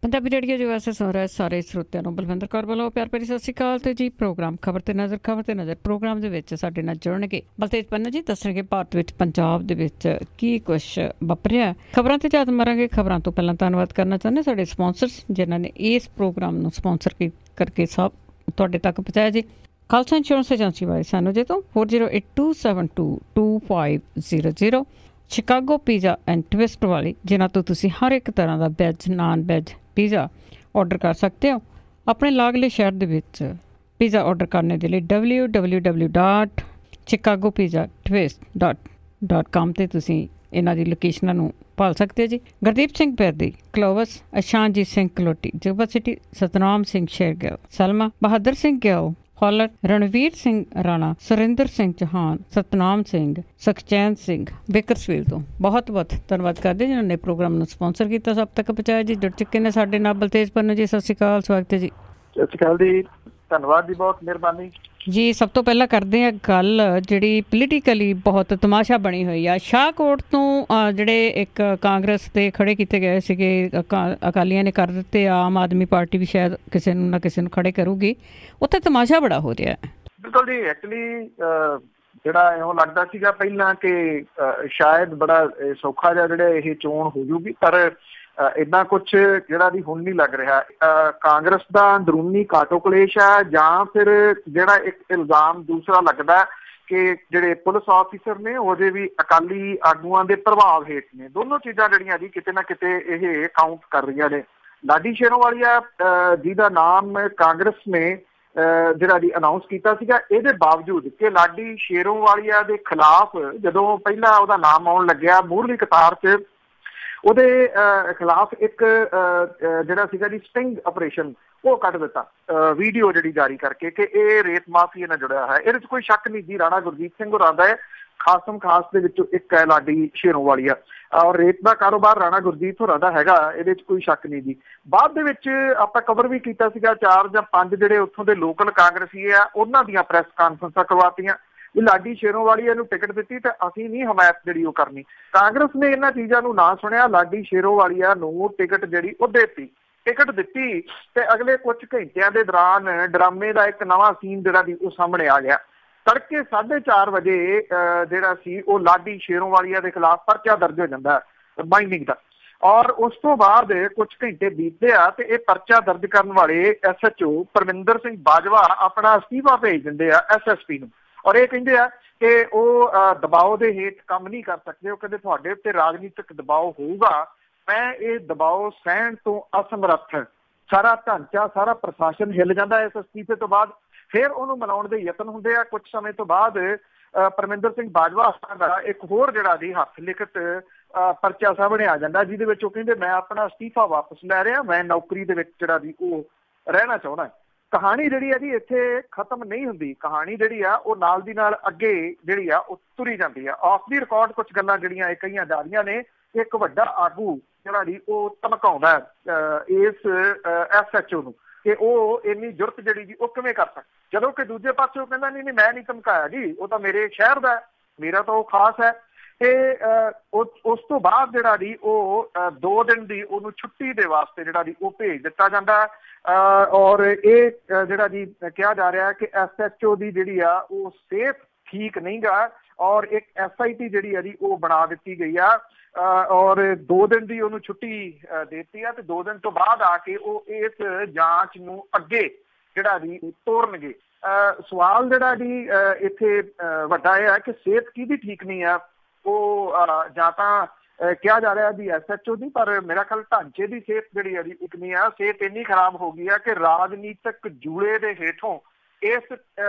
Punjabi radio ਜੋ S ਸੁਣ ਰਿਹਾ ਸਾਰੇ ਸਰੋਤਿਆਂ ਨੂੰ ਬਲਵਿੰਦਰ ਕੌਰ ਵੱਲੋਂ ਪਿਆਰ ਭਰੀ ਸਤਿ ਸ਼੍ਰੀ ਅਕਾਲ। ਤੇ ਜੀ ਪ੍ਰੋਗਰਾਮ ਖਬਰ ਤੇ ਨਜ਼ਰ ਪ੍ਰੋਗਰਾਮ ਦੇ ਵਿੱਚ ਸਾਡੇ ਨਾਲ ਜੁੜਨਗੇ ਬਲਤੇਜ ਪੰਨਾ ਜੀ। ਦੱਸਣਗੇ ਭਾਰਤ ਵਿੱਚ ਪੰਜਾਬ ਦੇ ਵਿੱਚ ਕੀ ਕੁਛ ਵਾਪਰਿਆ। ਖਬਰਾਂ ਤੇ ਝਾਤ ਮਾਰਾਂਗੇ। ਖਬਰਾਂ ਤੋਂ ਪਹਿਲਾਂ ਧੰਨਵਾਦ ਕਰਨਾ ਚਾਹੁੰਦੇ ਸਾਡੇ ਸਪਾਂਸਰਸ ਜਿਨ੍ਹਾਂ ਨੇ ਇਸ ਪ੍ਰੋਗਰਾਮ ਨੂੰ ਸਪਾਂਸਰ ਕਰਕੇ ਸਭ ਤੁਹਾਡੇ ਤੱਕ ਪਹੁੰਚਾਇਆ ਜੀ। ਖਾਲਸਾ ਇੰਸ਼ੋਰੈਂਸ ਏਜੰਸੀ ਵਾਲੇ ਸਾਨੂੰ ਜੇ ਤੋਂ 4082722500 ਸ਼ਿਕਾਗੋ ਪੀਜ਼ਾ ਐਂਡ ਟਵਿਸਟ ਵਾਲੀ ਜਿਨ੍ਹਾਂ ਤੋਂ ਤੁਸੀਂ ਹਰ ਇੱਕ ਤਰ੍ਹਾਂ ਦਾ veg non veg pizza order ਕਰ ਸਕਦੇ ਹੋ। ਆਪਣੇ ਲਾਗਲੇ ਸ਼ਹਿਰ ਦੇ ਵਿੱਚ ਪੀਜ਼ਾ ਔਡਰ ਕਰਨ ਦੇ ਲਈ www.chicagopizzatwist.com 'ਤੇ ਤੁਸੀਂ ਇਹਨਾਂ ਦੀ ਲੋਕੇਸ਼ਨਾਂ ਨੂੰ ਭਾਲ ਸਕਦੇ ਹੋ ਜੀ। ਗੁਰਦੀਪ ਸਿੰਘ ਪੈਦੀ, ਕਲੋਵਸ, ਅਸ਼ਾਨਜੀਤ ਸਿੰਘ ਕਲੋਟੀ, ਜੁਬਾ ਸਿਟੀ, ਸਤਨਾਮ ਸਿੰਘ ਸ਼ੇਰਗਿੱਲ, ਸਲਮਾ, ਬਹਾਦਰ ਸਿੰਘ ਗਿੱਲ, ਹੌਲਰ, ਰਣਵੀਰ ਸਿੰਘ ਰਾਣਾ, ਸੁਰਿੰਦਰ ਸਿੰਘ ਚੌਹਾਨ, ਸਤਨਾਮ ਸਿੰਘ, ਸੁਖਚੈਨ ਸਿੰਘ ਬੇਕਰਸਵੀਲ ਤੋਂ ਬਹੁਤ ਬਹੁਤ ਧੰਨਵਾਦ ਕਰਦੇ ਜਿਨ੍ਹਾਂ ਨੇ ਪ੍ਰੋਗਰਾਮ ਨੂੰ ਸਪਾਂਸਰ ਕੀਤਾ, ਸਭ ਤੱਕ ਪਹੁੰਚਾਇਆ ਜੀ। ਜੁੜ ਚੁੱਕੇ ਨੇ ਸਾਡੇ ਨਾਲ ਬਲਤੇਜ ਪੰਨੂ ਜੀ। ਸਤਿ ਸ਼੍ਰੀ ਅਕਾਲ, ਸਵਾਗਤ ਹੈ ਜੀ। ਸਤਿ ਸ਼੍ਰੀ ਅਕਾਲ ਜੀ, ਧੰਨਵਾਦ ਜੀ, ਬਹੁਤ ਮਿਹਰਬਾਨੀ ਜੀ। ਸਭ ਤੋਂ ਪਹਿਲਾਂ ਕਰਦੇ ਹਾਂ ਗੱਲ ਜਿਹੜੀ ਪੋਲੀਟੀਕਲੀ ਬਹੁਤ ਤਮਾਸ਼ਾ ਬਣੀ ਹੋਈ ਆ। ਸ਼ਾਹਕੋਟ ਤੋਂ ਜਿਹੜੇ ਇੱਕ ਕਾਂਗਰਸ ਦੇ ਖੜੇ ਕੀਤੇ ਗਏ ਸੀਗੇ, ਅਕਾਲੀਆਂ ਨੇ ਕਰ ਦਿੱਤੇ, ਆਮ ਆਦਮੀ ਪਾਰਟੀ ਵੀ ਸ਼ਾਇਦ ਕਿਸੇ ਨੂੰ ਨਾ ਕਿਸੇ ਨੂੰ ਖੜੇ ਕਰੂਗੀ। ਉੱਥੇ ਤਮਾਸ਼ਾ ਬੜਾ ਹੋ ਰਿਹਾ। ਬਿਲਕੁਲ ਜੀ। ਐਕਚੁਅਲੀ ਜਿਹੜਾ ਇਉਂ ਲੱਗਦਾ ਸੀਗਾ ਪਹਿਲਾਂ ਕਿ ਸ਼ਾਇਦ ਬੜਾ ਸੌਖਾ ਜਿਹਾ ਜਿਹੜੇ ਇਹ ਚੋਣ ਹੋ ਜੂਗੀ, ਪਰ ਏਦਾਂ ਕੁਛ ਜਿਹੜਾ ਵੀ ਹੁਣ ਨਹੀਂ ਲੱਗ ਰਿਹਾ। ਕਾਂਗਰਸ ਦਾ ਅੰਦਰੂਨੀ ਕਾਟੋ ਕਲੇਸ਼ ਹੈ ਜਾਂ ਫਿਰ ਜਿਹੜਾ ਇੱਕ ਇਲਜ਼ਾਮ ਦੂਸਰਾ ਲੱਗਦਾ ਕਿ ਜਿਹੜੇ ਪੁਲਿਸ ਆਫਿਸਰ ਨੇ ਉਹਦੇ ਵੀ ਅਕਾਲੀ ਆਗੂਆਂ ਦੇ ਪ੍ਰਭਾਵ ਹੇਠ ਨੇ। ਦੋਨੋਂ ਚੀਜ਼ਾਂ ਜਿਹੜੀਆਂ ਜੀ ਕਿਤੇ ਨਾ ਕਿਤੇ ਇਹ ਕਾਊਂਟ ਕਰ ਰਹੀਆਂ ਨੇ। ਲਾਡੀ ਸ਼ੇਰੋਵਾਲੀਆ ਜਿਹਦਾ ਨਾਮ ਕਾਂਗਰਸ ਨੇ ਜਿਹੜਾ ਜੀ ਅਨਾਊਂਸ ਕੀਤਾ ਸੀਗਾ, ਇਹਦੇ ਬਾਵਜੂਦ ਕਿ ਲਾਡੀ ਸ਼ੇਰੋਵਾਲੀਆ ਦੇ ਖਿਲਾਫ ਜਦੋਂ ਪਹਿਲਾਂ ਉਹਦਾ ਨਾਮ ਆਉਣ ਲੱਗਿਆ ਮੂਹਰਲੀ ਕਤਾਰ 'ਚ ਉਹਦੇ ਖਿਲਾਫ ਇੱਕ ਜਿਹੜਾ ਸੀਗਾ ਜੀ ਸਟਿੰਗ ਆਪਰੇਸ਼ਨ ਉਹ ਕੱਢ ਦਿੱਤਾ, ਵੀਡੀਓ ਜਿਹੜੀ ਜਾਰੀ ਕਰਕੇ ਕਿ ਇਹ ਰੇਤ ਮਾਫੀਆ ਨਾਲ ਜੁੜਿਆ ਹੈ। ਇਹਦੇ 'ਚ ਕੋਈ ਸ਼ੱਕ ਨਹੀਂ ਜੀ। ਰਾਣਾ ਗੁਰਜੀਤ ਸਿੰਘ ਹੋਰਾਂ ਦਾ ਖਾਸਮ ਖਾਸ ਦੇ ਵਿੱਚੋਂ ਇੱਕ ਹੈ ਲਾਡੀ ਸ਼ੇਰੋਵਾਲੀਆ, ਔਰ ਰੇਤ ਦਾ ਕਾਰੋਬਾਰ ਰਾਣਾ ਗੁਰਜੀਤ ਹੋਰਾਂ ਦਾ ਹੈਗਾ, ਇਹਦੇ 'ਚ ਕੋਈ ਸ਼ੱਕ ਨਹੀਂ ਜੀ। ਬਾਅਦ ਦੇ ਵਿੱਚ ਆਪਾਂ ਕਵਰ ਵੀ ਕੀਤਾ ਸੀਗਾ, 4 ਜਾਂ 5 ਜਿਹੜੇ ਉੱਥੋਂ ਦੇ ਲੋਕਲ ਕਾਂਗਰਸੀ ਆ ਉਹਨਾਂ ਦੀਆਂ ਪ੍ਰੈਸ ਕਾਨਫਰੰਸਾਂ ਕਰਵਾਤੀਆਂ ਵੀ ਲਾਡੀ ਸ਼ੇਰੋਵਾਲੀਆ ਨੂੰ ਟਿਕਟ ਦਿੱਤੀ ਤੇ ਅਸੀਂ ਨਹੀਂ ਹਮਾਇਤ ਜਿਹੜੀ ਉਹ ਕਰਨੀ। ਕਾਂਗਰਸ ਨੇ ਇਹਨਾਂ ਚੀਜ਼ਾਂ ਨੂੰ ਨਾ ਸੁਣਿਆ, ਲਾਡੀ ਸ਼ੇਰੋਵਾਲੀਆ ਨੂੰ ਟਿਕਟ ਜਿਹੜੀ ਉਹ ਟਿਕਟ ਦਿੱਤੀ ਤੇ ਅਗਲੇ ਕੁਝ ਘੰਟਿਆਂ ਦੇ ਦੌਰਾਨ ਡਰਾਮੇ ਦਾ ਇੱਕ ਨਵਾਂ ਸੀਨ ਜਿਹੜਾ ਵੀ ਉਹ ਸਾਹਮਣੇ ਆ ਗਿਆ। ਤੜਕੇ 4:30 ਵਜੇ ਜਿਹੜਾ ਸੀ ਉਹ ਲਾਡੀ ਸ਼ੇਰੋਵਾਲੀਆ ਦੇ ਖਿਲਾਫ ਪਰਚਾ ਦਰਜ ਹੋ ਜਾਂਦਾ ਮਾਈਨਿੰਗ ਦਾ, ਔਰ ਉਸ ਤੋਂ ਬਾਅਦ ਕੁਝ ਘੰਟੇ ਬੀਤਦੇ ਆ ਤੇ ਇਹ ਪਰਚਾ ਦਰਜ ਕਰਨ ਵਾਲੇ SHO ਪਰਮਿੰਦਰ ਸਿੰਘ ਬਾਜਵਾ ਆਪਣਾ ਅਸਤੀਫਾ ਭੇਜ ਦਿੰਦੇ ਆ SSP ਨੂੰ, ਔਰ ਇਹ ਕਹਿੰਦੇ ਆ ਕਿ ਉਹ ਦਬਾਓ ਦੇ ਹੇਠ ਕੰਮ ਨਹੀਂ ਕਰ ਸਕਦੇ। ਉਹ ਕਹਿੰਦੇ ਤੁਹਾਡੇ ਉੱਤੇ ਰਾਜਨੀਤਿਕ ਦਬਾਓ ਹੋਊਗਾ, ਮੈਂ ਇਹ ਦਬਾਓ ਸਹਿਣ ਤੋਂ ਅਸਮਰੱਥ। ਸਾਰਾ ਢਾਂਚਾ ਸਾਰਾ ਪ੍ਰਸ਼ਾਸਨ ਹਿੱਲ ਜਾਂਦਾ ਇਸ ਅਸਤੀਫੇ ਤੋਂ ਬਾਅਦ। ਫਿਰ ਉਹਨੂੰ ਮਨਾਉਣ ਦੇ ਯਤਨ ਹੁੰਦੇ ਆ। ਕੁਝ ਸਮੇਂ ਤੋਂ ਬਾਅਦ ਪਰਮਿੰਦਰ ਸਿੰਘ ਬਾਜਵਾ ਦਾ ਇੱਕ ਹੋਰ ਜਿਹੜਾ ਜੀ ਹੱਥ ਲਿਖਤ ਪਰਚਾ ਸਾਹਮਣੇ ਆ ਜਾਂਦਾ, ਜਿਹਦੇ ਵਿੱਚ ਉਹ ਕਹਿੰਦੇ ਮੈਂ ਆਪਣਾ ਅਸਤੀਫਾ ਵਾਪਸ ਲੈ ਰਿਹਾ, ਮੈਂ ਨੌਕਰੀ ਦੇ ਵਿੱਚ ਜਿਹੜਾ ਜੀ ਉਹ ਰਹਿਣਾ ਚਾਹੁੰਦਾ। ਕਹਾਣੀ ਜਿਹੜੀ ਹੈ ਜੀ ਇੱਥੇ ਖਤਮ ਨਹੀਂ ਹੁੰਦੀ। ਕਹਾਣੀ ਜਿਹੜੀ ਆ ਉਹ ਨਾਲ ਦੀ ਨਾਲ ਅੱਗੇ ਜਿਹੜੀ ਆ ਉਹ ਤੁਰੀ ਜਾਂਦੀ ਆ। ਆਫ ਦੀ ਰਿਕਾਰਡ ਕੁਝ ਗੱਲਾਂ ਜਿਹੜੀਆਂ ਇਹ ਕਹੀਆਂ ਜਾ ਰਹੀਆਂ ਨੇ। ਇੱਕ ਵੱਡਾ ਆਗੂ ਜਿਹੜਾ ਜੀ ਉਹ ਧਮਕਾਉਂਦਾ ਇਸ SHO ਨੂੰ ਕਿ ਉਹ ਇੰਨੀ ਜੁਰਤ ਜਿਹੜੀ ਜੀ ਉਹ ਕਿਵੇਂ ਕਰ ਸਕਦਾ, ਜਦੋਂ ਕਿ ਦੂਜੇ ਪਾਸੇ ਉਹ ਕਹਿੰਦਾ ਨਹੀਂ ਮੈਂ ਨਹੀਂ ਧਮਕਾਇਆ ਜੀ, ਉਹ ਤਾਂ ਮੇਰੇ ਸ਼ਹਿਰ ਦਾ, ਮੇਰਾ ਤਾਂ ਉਹ ਖਾਸ ਹੈ। ਤੇ ਉਸ ਤੋਂ ਬਾਅਦ ਜਿਹੜਾ ਜੀ ਉਹ 2 ਦਿਨ ਦੀ ਉਹਨੂੰ ਛੁੱਟੀ ਦੇ ਵਾਸਤੇ ਜਿਹੜਾ ਜੀ ਉਹ ਭੇਜ ਦਿੱਤਾ ਜਾਂਦਾ। ਔਰ ਇਹ ਜਿਹੜਾ ਜੀ ਕਿਹਾ ਜਾ ਰਿਹਾ ਕਿ SHO ਦੀ ਜਿਹੜੀ ਆ ਉਹ ਸਿਹਤ ਠੀਕ ਨਹੀਂ ਗਾ, ਔਰ ਇੱਕ SIT ਜਿਹੜੀ ਆ ਜੀ ਉਹ ਬਣਾ ਦਿੱਤੀ ਗਈ ਆ, ਔਰ 2 ਦਿਨ ਦੀ ਉਹਨੂੰ ਛੁੱਟੀ ਦਿੱਤੀ ਆ ਤੇ 2 ਦਿਨ ਤੋਂ ਬਾਅਦ ਆ ਕੇ ਉਹ ਇਸ ਜਾਂਚ ਨੂੰ ਅੱਗੇ ਜਿਹੜਾ ਜੀ ਤੋਰਨਗੇ। ਸਵਾਲ ਜਿਹੜਾ ਜੀ ਇੱਥੇ ਵੱਡਾ ਇਹ ਹੈ ਕਿ ਸਿਹਤ ਕਿਹਦੀ ਠੀਕ ਨਹੀਂ ਆ। ਉਹ ਜਾਂ ਤਾਂ ਕਿਹਾ ਜਾ ਰਿਹਾ ਜੀ SHO ਦੀ, ਪਰ ਮੇਰਾ ਖਿਆਲ ਢਾਂਚੇ ਦੀ ਸਿਹਤ ਜਿਹੜੀ ਹੈ ਜੀ ਇੱਕ ਨਹੀਂ ਆ। ਸਿਹਤ ਇੰਨੀ ਖਰਾਬ ਹੋ ਗਈ ਆ ਕਿ ਰਾਜਨੀਤਿਕ ਜੂੜੇ ਦੇ ਹੇਠੋਂ ਇਸ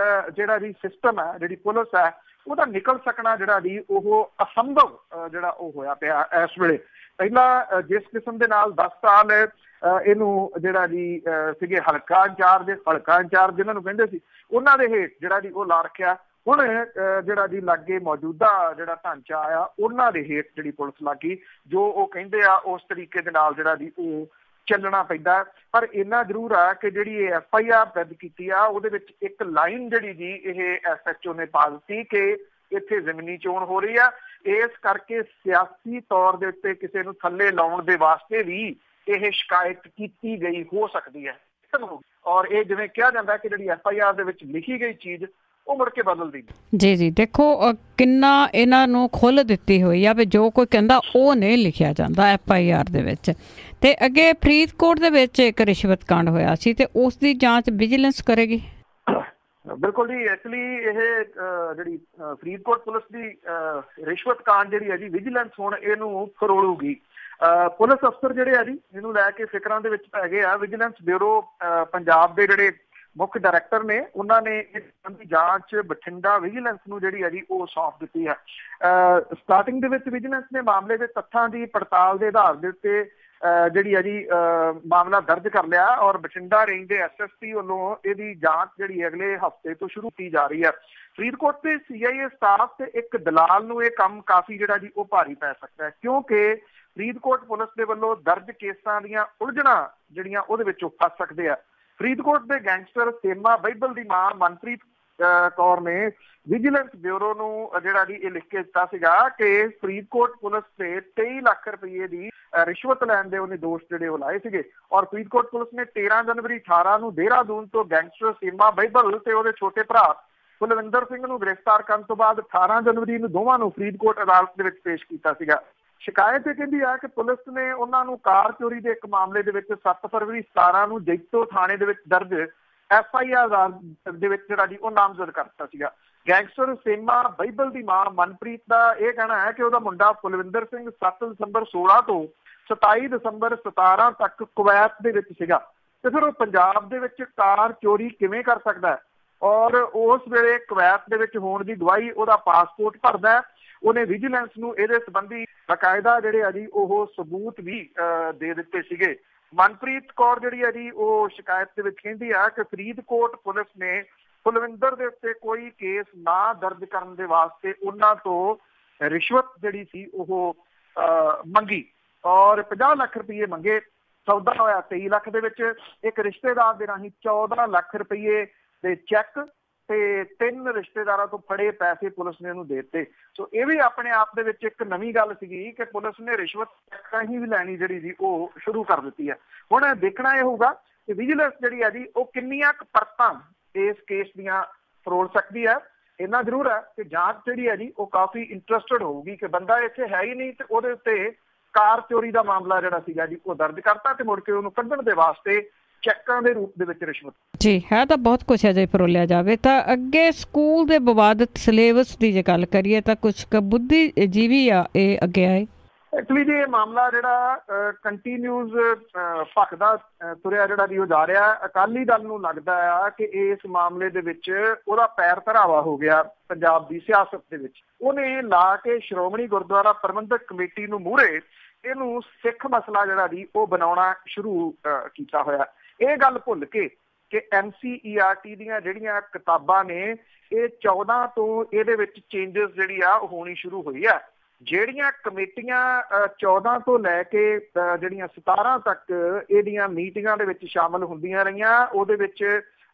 ਜਿਹੜਾ ਜੀ ਸਿਸਟਮ ਹੈ, ਜਿਹੜੀ ਪੁਲਿਸ ਹੈ, ਉਹਦਾ ਨਿਕਲ ਸਕਣਾ ਜਿਹੜਾ ਜੀ ਉਹ ਅਸੰਭਵ ਜਿਹੜਾ ਉਹ ਹੋਇਆ ਪਿਆ ਇਸ ਵੇਲੇ। ਪਹਿਲਾਂ ਜਿਸ ਕਿਸਮ ਦੇ ਨਾਲ 10 ਸਾਲ ਇਹਨੂੰ ਜਿਹੜਾ ਜੀ ਸੀਗੇ ਹਲਕਾ ਇੰਚਾਰਜ ਜਿਹਨਾਂ ਨੂੰ ਕਹਿੰਦੇ ਸੀ, ਉਹਨਾਂ ਦੇ ਹੇਠ ਜਿਹੜਾ ਜੀ ਉਹ ਲਾ ਰੱਖਿਆ। ਹੁਣ ਜਿਹੜਾ ਜੀ ਲਾਗੇ ਮੌਜੂਦਾ ਜਿਹੜਾ ਢਾਂਚਾ ਆ ਉਹਨਾਂ ਦੇ ਹੇਠ ਜਿਹੜੀ ਪੁਲਿਸ ਲੱਗੀ, ਜੋ ਉਹ ਕਹਿੰਦੇ ਆ ਉਸ ਤਰੀਕੇ ਦੇ ਨਾਲ ਜਿਹੜਾ ਜੀ ਉਹ ਚੱਲਣਾ ਪੈਂਦਾ। ਪਰ ਇੰਨਾ ਜ਼ਰੂਰ ਆ ਕਿ ਜਿਹੜੀ ਇਹ FIR ਦਰਜ ਕੀਤੀ ਆ ਉਹਦੇ ਵਿੱਚ ਇੱਕ ਲਾਈਨ ਜਿਹੜੀ ਜੀ ਇਹ SHO ਨੇ ਪਾ ਦਿੱਤੀ ਕਿ ਇੱਥੇ ਜ਼ਮੀਨੀ ਚੋਣ ਹੋ ਰਹੀ ਆ, ਇਸ ਕਰਕੇ ਸਿਆਸੀ ਤੌਰ ਦੇ ਉੱਤੇ ਕਿਸੇ ਨੂੰ ਥੱਲੇ ਲਾਉਣ ਦੇ ਵਾਸਤੇ ਵੀ ਇਹ ਸ਼ਿਕਾਇਤ ਕੀਤੀ ਗਈ ਹੋ ਸਕਦੀ ਹੈ। ਔਰ ਇਹ ਜਿਵੇਂ ਕਿਹਾ ਜਾਂਦਾ ਕਿ ਜਿਹੜੀ FIR ਦੇ ਵਿੱਚ ਲਿਖੀ ਗਈ ਚੀਜ਼ ਉਹ ਮੁੜ ਕੇ ਬਦਲਦੀ ਜੀ ਜੀ। ਦੇਖੋ ਕਿੰਨਾ ਇਹਨਾਂ ਨੂੰ ਖੁੱਲ੍ਹ ਦਿੱਤੀ ਹੋਈ ਆ ਵੀ ਜੋ ਕੋਈ ਕਹਿੰਦਾ ਉਹ ਨਹੀਂ ਲਿਖਿਆ ਜਾਂਦਾ FIR ਦੇ ਵਿੱਚ। ਤੇ ਅੱਗੇ ਫਰੀਦਕੋਟ ਦੇ ਵਿੱਚ ਇੱਕ ਰਿਸ਼ਵਤ ਕਾਂਡ ਹੋਇਆ ਸੀ ਤੇ ਉਸ ਦੀ ਜਾਂਚ ਵਿਜੀਲੈਂਸ ਕਰੇਗੀ। ਬਿਲਕੁਲ ਜੀ। ਐਕਚੁਅਲੀ ਇਹ ਜਿਹੜੀ ਫਰੀਦਕੋਟ ਪੁਲਿਸ ਦੀ ਰਿਸ਼ਵਤ ਕਾਂਡ ਜਿਹੜੀ ਹੈ ਜੀ ਵਿਜੀਲੈਂਸ ਹੁਣ ਇਹਨੂੰ ਫਰੋਲੂਗੀ। ਪੁਲਿਸ ਅਫਸਰ ਜਿਹੜੇ ਆ ਜੀ ਇਹਨੂੰ ਲੈ ਕੇ ਫਿਕਰਾਂ ਦੇ ਵਿੱਚ ਪੈ ਗਏ ਆ। ਵਿਜੀਲੈਂਸ ਬਿਊਰੋ ਪੰਜਾਬ ਦੇ ਜਿਹੜੇ ਮੁੱਖ ਡਾਇਰੈਕਟਰ ਨੇ ਉਹਨਾਂ ਨੇ ਇਸ ਸੰਬੰਧੀ ਜਾਂਚ ਬਠਿੰਡਾ ਵਿਜੀਲੈਂਸ ਨੂੰ ਜਿਹੜੀ ਹੈ ਜੀ ਉਹ ਸੌਂਪ ਦਿੱਤੀ ਹੈ। ਸਟਾਰਟਿੰਗ ਦੇ ਵਿੱਚ ਵਿਜੀਲੈਂਸ ਨੇ ਮਾਮਲੇ ਦੇ ਤੱਥਾਂ ਦੀ ਪੜਤਾਲ ਦੇ ਆਧਾਰ ਦੇ ਉੱਤੇ ਜਿਹੜੀ ਹੈ ਜੀ ਮਾਮਲਾ ਦਰਜ ਕਰ ਲਿਆ ਔਰ ਬਠਿੰਡਾ ਰੇਂਜ ਦੇ SSP ਵੱਲੋਂ ਇਹਦੀ ਜਾਂਚ ਜਿਹੜੀ ਅਗਲੇ ਹਫ਼ਤੇ ਤੋਂ ਸ਼ੁਰੂ ਕੀਤੀ ਜਾ ਰਹੀ ਹੈ। ਫਰੀਦਕੋਟ ਦੇ CIA ਸਟਾਫ ਤੇ ਇੱਕ ਦਲਾਲ ਨੂੰ ਇਹ ਕੰਮ ਕਾਫੀ ਜਿਹੜਾ ਜੀ ਉਹ ਭਾਰੀ ਪੈ ਸਕਦਾ ਹੈ ਕਿਉਂਕਿ ਫਰੀਦਕੋਟ ਪੁਲਿਸ ਦੇ ਵੱਲੋਂ ਦਰਜ ਕੇਸਾਂ ਦੀਆਂ ਉਲਝਣਾਂ ਜਿਹੜੀਆਂ ਉਹਦੇ ਵਿੱਚੋਂ ਫਸ ਸਕਦੇ ਆ। ਫਰੀਦਕੋਟ ਦੇ ਗੈਂਗਸਟਰ ਸੇਮਾ ਬਾਈਬਲ ਦੀ ਮਾਂ ਮਨਪ੍ਰੀਤ ਕੌਰ ਨੇ ਵਿਜੀਲੈਂਸ ਬਿਊਰੋ ਨੂੰ ਜਿਹੜਾ ਜੀ ਇਹ ਲਿਖ ਕੇ ਦਿੱਤਾ ਸੀਗਾ ਕਿ ਫਰੀਦਕੋਟ ਪੁਲਿਸ ਤੇ 23 ਲੱਖ ਰੁਪਏ ਦੀ ਰਿਸ਼ਵਤ ਲੈਣ ਦੇ ਉਹਨੇ ਦੋਸ਼ ਜਿਹੜੇ ਉਹ ਲਾਏ ਸੀਗੇ ਔਰ ਫਰੀਦਕੋਟ ਪੁਲਿਸ ਨੇ 13 ਜਨਵਰੀ 18 ਨੂੰ ਦੇਹਰਾਦੂਨ ਤੋਂ ਗੈਂਗਸਟਰ ਸੇਮਾ ਬਾਈਬਲ ਤੇ ਉਹਦੇ ਛੋਟੇ ਭਰਾ ਕੁਲਵਿੰਦਰ ਸਿੰਘ ਨੂੰ ਗ੍ਰਿਫਤਾਰ ਕਰਨ ਤੋਂ ਬਾਅਦ 18 ਜਨਵਰੀ ਨੂੰ ਦੋਵਾਂ ਨੂੰ ਫਰੀਦਕੋਟ ਅਦਾਲਤ ਦੇ ਵਿੱਚ ਪੇਸ਼ ਕੀਤਾ ਸੀਗਾ। ਸ਼ਿਕਾਇਤ ਇਹ ਕਹਿੰਦੀ ਆ ਕਿ ਪੁਲਿਸ ਨੇ ਉਹਨਾਂ ਨੂੰ ਕਾਰ ਚੋਰੀ ਦੇ ਇੱਕ ਮਾਮਲੇ ਦੇ ਵਿੱਚ 7 ਫਰਵਰੀ 17 ਨੂੰ ਜੈਤੋ ਥਾਣੇ ਦੇ ਵਿੱਚ ਦਰਜ FIR ਦੇ ਵਿੱਚ ਜਿਹੜਾ ਜੀ ਉਹ ਨਾਮਜ਼ਦ ਕਰ ਦਿੱਤਾ ਸੀਗਾ। ਗੈਂਗਸਟਰ ਸੇਮਾ ਬਾਈਬਲ ਦੀ ਮਾਂ ਮਨਪ੍ਰੀਤ ਦਾ ਇਹ ਕਹਿਣਾ ਹੈ ਕਿ ਉਹਦਾ ਮੁੰਡਾ ਕੁਲਵਿੰਦਰ ਸਿੰਘ 7 ਦਸੰਬਰ 16 ਤੋਂ 27 ਦਸੰਬਰ 17 ਤੱਕ ਕੁਵੈਤ ਦੇ ਵਿੱਚ ਸੀਗਾ ਤੇ ਫਿਰ ਉਹ ਪੰਜਾਬ ਦੇ ਵਿੱਚ ਕਾਰ ਚੋਰੀ ਕਿਵੇਂ ਕਰ ਸਕਦਾ ਔਰ ਉਸ ਵੇਲੇ ਕੁਵੈਤ ਦੇ ਵਿੱਚ ਹੋਣ ਦੀ ਗਵਾਹੀ ਉਹਦਾ ਪਾਸਪੋਰਟ ਭਰਦਾ। ਉਹਨੇ ਵਿਜੀਲੈਂਸ ਨੂੰ ਇਹਦੇ ਸੰਬੰਧੀ ਬਕਾਇਦਾ ਜਿਹੜੇ ਆ ਜੀ ਉਹ ਸਬੂਤ ਵੀ ਦੇ ਦਿੱਤੇ ਸੀਗੇ। ਮਨਪ੍ਰੀਤ ਕੌਰ ਜਿਹੜੀ ਹੈ ਜੀ ਉਹ ਸ਼ਿਕਾਇਤ ਦੇ ਵਿੱਚ ਕਹਿੰਦੀ ਆ ਕਿ ਫਰੀਦਕੋਟ ਪੁਲਿਸ ਨੇ ਕੁਲਵਿੰਦਰ ਦੇ ਉੱਤੇ ਕੋਈ ਕੇਸ ਨਾ ਦਰਜ ਕਰਨ ਦੇ ਵਾਸਤੇ ਉਹਨਾਂ ਤੋਂ ਰਿਸ਼ਵਤ ਜਿਹੜੀ ਸੀ ਉਹ ਮੰਗੀ ਔਰ 50 ਲੱਖ ਰੁਪਏ ਮੰਗੇ। ਸੌਦਾ ਹੋਇਆ 23 ਲੱਖ ਦੇ ਵਿੱਚ। ਇੱਕ ਰਿਸ਼ਤੇਦਾਰ ਦੇ ਰਾਹੀਂ 14 ਲੱਖ ਰੁਪਏ ਦੇ ਚੈੱਕ ਤੇ 3 ਰਿਸ਼ਤੇਦਾਰਾਂ ਤੋਂ ਫੜੇ ਪੈਸੇ ਪੁਲਿਸ ਨੇ ਉਹਨੂੰ ਦੇ ਦਿੱਤੇ। ਸੋ ਇਹ ਵੀ ਆਪਣੇ ਆਪ ਦੇ ਵਿੱਚ ਇੱਕ ਨਵੀਂ ਗੱਲ ਸੀਗੀ ਕਿ ਪੁਲਿਸ ਨੇ ਰਿਸ਼ਵਤ ਰਾਹੀਂ ਵੀ ਲੈਣੀ ਜਿਹੜੀ ਸੀ ਉਹ ਸ਼ੁਰੂ ਕਰ ਦਿੱਤੀ ਹੈ। ਹੁਣ ਦੇਖਣਾ ਇਹ ਹੋਊਗਾ ਕਿ ਵਿਜੀਲੈਂਸ ਜਿਹੜੀ ਹੈ ਜੀ ਉਹ ਕਿੰਨੀਆਂ ਕੁ ਪਰਤਾਂ ਇਸ ਕੇਸ ਦੀਆਂ ਫਰੋਲ ਸਕਦੀ ਹੈ। ਇੰਨਾ ਜ਼ਰੂਰ ਹੈ ਕਿ ਜਾਂਚ ਜਿਹੜੀ ਹੈ ਜੀ ਉਹ ਕਾਫੀ ਇੰਟਰਸਟਡ ਹੋਊਗੀ ਕਿ ਬੰਦਾ ਇੱਥੇ ਹੈ ਹੀ ਨਹੀਂ ਤੇ ਉਹਦੇ ਉੱਤੇ ਕਾਰ ਚੋਰੀ ਦਾ ਮਾਮਲਾ ਜਿਹੜਾ ਸੀਗਾ ਜੀ ਉਹ ਦਰਜ ਕਰਤਾ ਤੇ ਮੁੜ ਕੇ ਉਹਨੂੰ ਕੱਢਣ ਦੇ ਵਾਸਤੇ ਚੈੱਕਾਂ ਦੇ ਰੂਪ ਦੇ ਵਿੱਚ ਰਿਸ਼ਵਤ ਜੀ ਹੈ ਤਾਂ ਬਹੁਤ ਕੁਛ ਹੈ ਜੇ ਫਰੋਲਿਆ ਜਾਵੇ। ਤਾਂ ਅੱਗੇ ਸਕੂਲ ਦੇ ਵਿਵਾਦਿਤ ਸਿਲੇਬਸ ਦੀ ਜੇ ਗੱਲ ਕਰੀਏ ਤਾਂ ਕੁਛ ਬੁੱਧੀਜੀਵੀ ਆ ਇਹ ਅੱਗੇ ਆਏ। ਐਕਚੁਅਲੀ ਜੀ ਇਹ ਮਾਮਲਾ ਜਿਹੜਾ ਕੰਟੀਨਿਊਸ ਭਖਦਾ ਤੁਰਿਆ ਜਿਹੜਾ ਜੀ ਉਹ ਜਾ ਰਿਹਾ। ਅਕਾਲੀ ਦਲ ਨੂੰ ਲੱਗਦਾ ਆ ਕਿ ਇਸ ਮਾਮਲੇ ਦੇ ਵਿੱਚ ਉਹਦਾ ਪੈਰ ਧਰਾਵਾ ਹੋ ਗਿਆ ਪੰਜਾਬ ਦੀ ਸਿਆਸਤ ਦੇ ਵਿੱਚ। ਉਹਨੇ ਲਾ ਕੇ ਸ਼੍ਰੋਮਣੀ ਗੁਰਦੁਆਰਾ ਪ੍ਰਬੰਧਕ ਕਮੇਟੀ ਨੂੰ ਮੂਹਰੇ ਇਹਨੂੰ ਸਿੱਖ ਮਸਲਾ ਜਿਹੜਾ ਜੀ ਉਹ ਬਣਾਉਣਾ ਸ਼ੁਰੂ ਕੀਤਾ ਹੋਇਆ। ਇਹ ਗੱਲ ਭੁੱਲ ਕੇ ਕਿ NCERT ਦੀਆਂ ਜਿਹੜੀਆਂ ਕਿਤਾਬਾਂ ਨੇ ਇਹ 14 ਤੋਂ ਇਹਦੇ ਵਿੱਚ ਚੇਂਜਸ ਜਿਹੜੀ ਆ ਉਹ ਹੋਣੀ ਸ਼ੁਰੂ ਹੋਈ ਆ। ਜਿਹੜੀਆਂ ਕਮੇਟੀਆਂ 14 ਤੋਂ ਲੈ ਕੇ ਜਿਹੜੀਆਂ 17 ਤੱਕ ਇਹਦੀਆਂ ਮੀਟਿੰਗਾਂ ਦੇ ਵਿੱਚ ਸ਼ਾਮਲ ਹੁੰਦੀਆਂ ਰਹੀਆਂ ਉਹਦੇ ਵਿੱਚ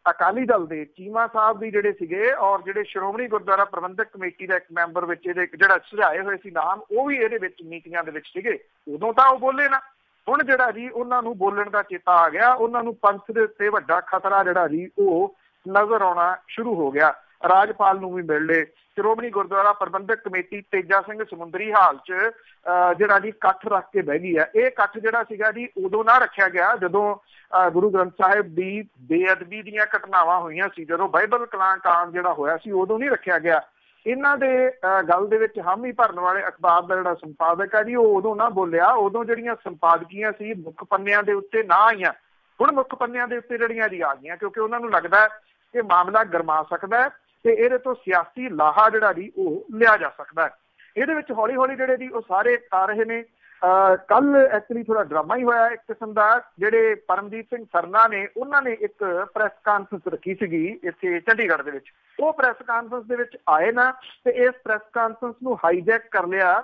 ਅਕਾਲੀ ਦਲ ਦੇ ਚੀਮਾ ਸਾਹਿਬ ਵੀ ਜਿਹੜੇ ਸੀਗੇ ਔਰ ਜਿਹੜੇ ਸ਼੍ਰੋਮਣੀ ਗੁਰਦੁਆਰਾ ਪ੍ਰਬੰਧਕ ਕਮੇਟੀ ਦਾ ਇੱਕ ਮੈਂਬਰ ਵਿੱਚ ਇਹਦੇ ਜਿਹੜਾ ਸੁਝਾਏ ਹੋਏ ਸੀ ਨਾਮ ਉਹ ਵੀ ਇਹਦੇ ਵਿੱਚ ਮੀਟਿੰਗਾਂ ਦੇ ਵਿੱਚ ਸੀਗੇ। ਉਦੋਂ ਤਾਂ ਉਹ ਬੋਲੇ ਨਾ। ਹੁਣ ਜਿਹੜਾ ਜੀ ਉਹਨਾਂ ਨੂੰ ਬੋਲਣ ਦਾ ਚੇਤਾ ਆ ਗਿਆ। ਉਹਨਾਂ ਨੂੰ ਪੰਥ ਦੇ ਉੱਤੇ ਵੱਡਾ ਖਤਰਾ ਜਿਹੜਾ ਜੀ ਉਹ ਨਜ਼ਰ ਆਉਣਾ ਸ਼ੁਰੂ ਹੋ ਗਿਆ। ਰਾਜਪਾਲ ਨੂੰ ਵੀ ਮਿਲ ਲਏ। ਸ਼੍ਰੋਮਣੀ ਗੁਰਦੁਆਰਾ ਪ੍ਰਬੰਧਕ ਕਮੇਟੀ ਤੇਜਾ ਸਿੰਘ ਸਮੁੰਦਰੀ ਹਾਲ 'ਚ ਜਿਹੜਾ ਜੀ ਇਕੱਠ ਰੱਖ ਕੇ ਬਹਿ ਗਈ ਹੈ। ਇਹ ਇਕੱਠ ਜਿਹੜਾ ਸੀਗਾ ਜੀ ਉਦੋਂ ਨਾ ਰੱਖਿਆ ਗਿਆ ਜਦੋਂ ਗੁਰੂ ਗ੍ਰੰਥ ਸਾਹਿਬ ਦੀ ਬੇਅਦਬੀ ਦੀਆਂ ਘਟਨਾਵਾਂ ਹੋਈਆਂ ਸੀ। ਜਦੋਂ ਬਾਈਬਲ ਕਾਂਡ ਜਿਹੜਾ ਹੋਇਆ ਸੀ ਉਦੋਂ ਨਹੀਂ ਰੱਖਿਆ ਗਿਆ। ਇਹਨਾਂ ਦੇ ਗੱਲ ਦੇ ਵਿੱਚ ਹਾਮੀ ਭਰਨ ਵਾਲੇ ਅਖਬਾਰ ਦਾ ਜਿਹੜਾ ਸੰਪਾਦਕ ਹੈ ਜੀ ਉਹ ਉਦੋਂ ਨਾ ਬੋਲਿਆ। ਉਦੋਂ ਜਿਹੜੀਆਂ ਸੰਪਾਦਕੀਆਂ ਸੀ ਮੁੱਖ ਪੰਨਿਆਂ ਦੇ ਉੱਤੇ ਨਾ ਆਈਆਂ। ਹੁਣ ਮੁੱਖ ਪੰਨਿਆਂ ਦੇ ਉੱਤੇ ਜਿਹੜੀਆਂ ਜੀ ਆ ਗਈਆਂ ਕਿਉਂਕਿ ਉਹਨਾਂ ਨੂੰ ਲੱਗਦਾ ਕਿ ਮਾਮਲਾ ਗਰਮਾ ਸਕਦਾ ਹੈ ਤੇ ਇਹਦੇ ਤੋਂ ਸਿਆਸੀ ਲਾਹਾ ਜਿਹੜਾ ਜੀ ਉਹ ਲਿਆ ਜਾ ਸਕਦਾ ਹੈ। ਇਹਦੇ ਵਿੱਚ ਹੌਲੀ ਹੌਲੀ ਜਿਹੜੇ ਜੀ ਉਹ ਸਾਰੇ ਆ ਰਹੇ ਨੇ। ਕੱਲ ਐਕਚੁਅਲੀ ਥੋੜਾ ਡਰਾਮਾ ਹੀ ਹੋਇਆ ਇੱਕ ਕਿਸਮ ਦਾ। ਜਿਹੜੇ ਪਰਮਜੀਤ ਸਿੰਘ ਸਰਨਾ ਨੇ ਉਹਨਾਂ ਨੇ ਇੱਕ ਪ੍ਰੈਸ ਕਾਨਫਰੰਸ ਰੱਖੀ ਸੀਗੀ ਇੱਥੇ ਚੰਡੀਗੜ੍ਹ ਦੇ ਵਿੱਚ। ਉਹ ਪ੍ਰੈਸ ਕਾਨਫਰੰਸ ਦੇ ਵਿੱਚ ਆਏ ਨਾ ਤੇ ਇਸ ਪ੍ਰੈਸ ਕਾਨਫਰੰਸ ਨੂੰ ਹਾਈਜੈਕ ਕਰ ਲਿਆ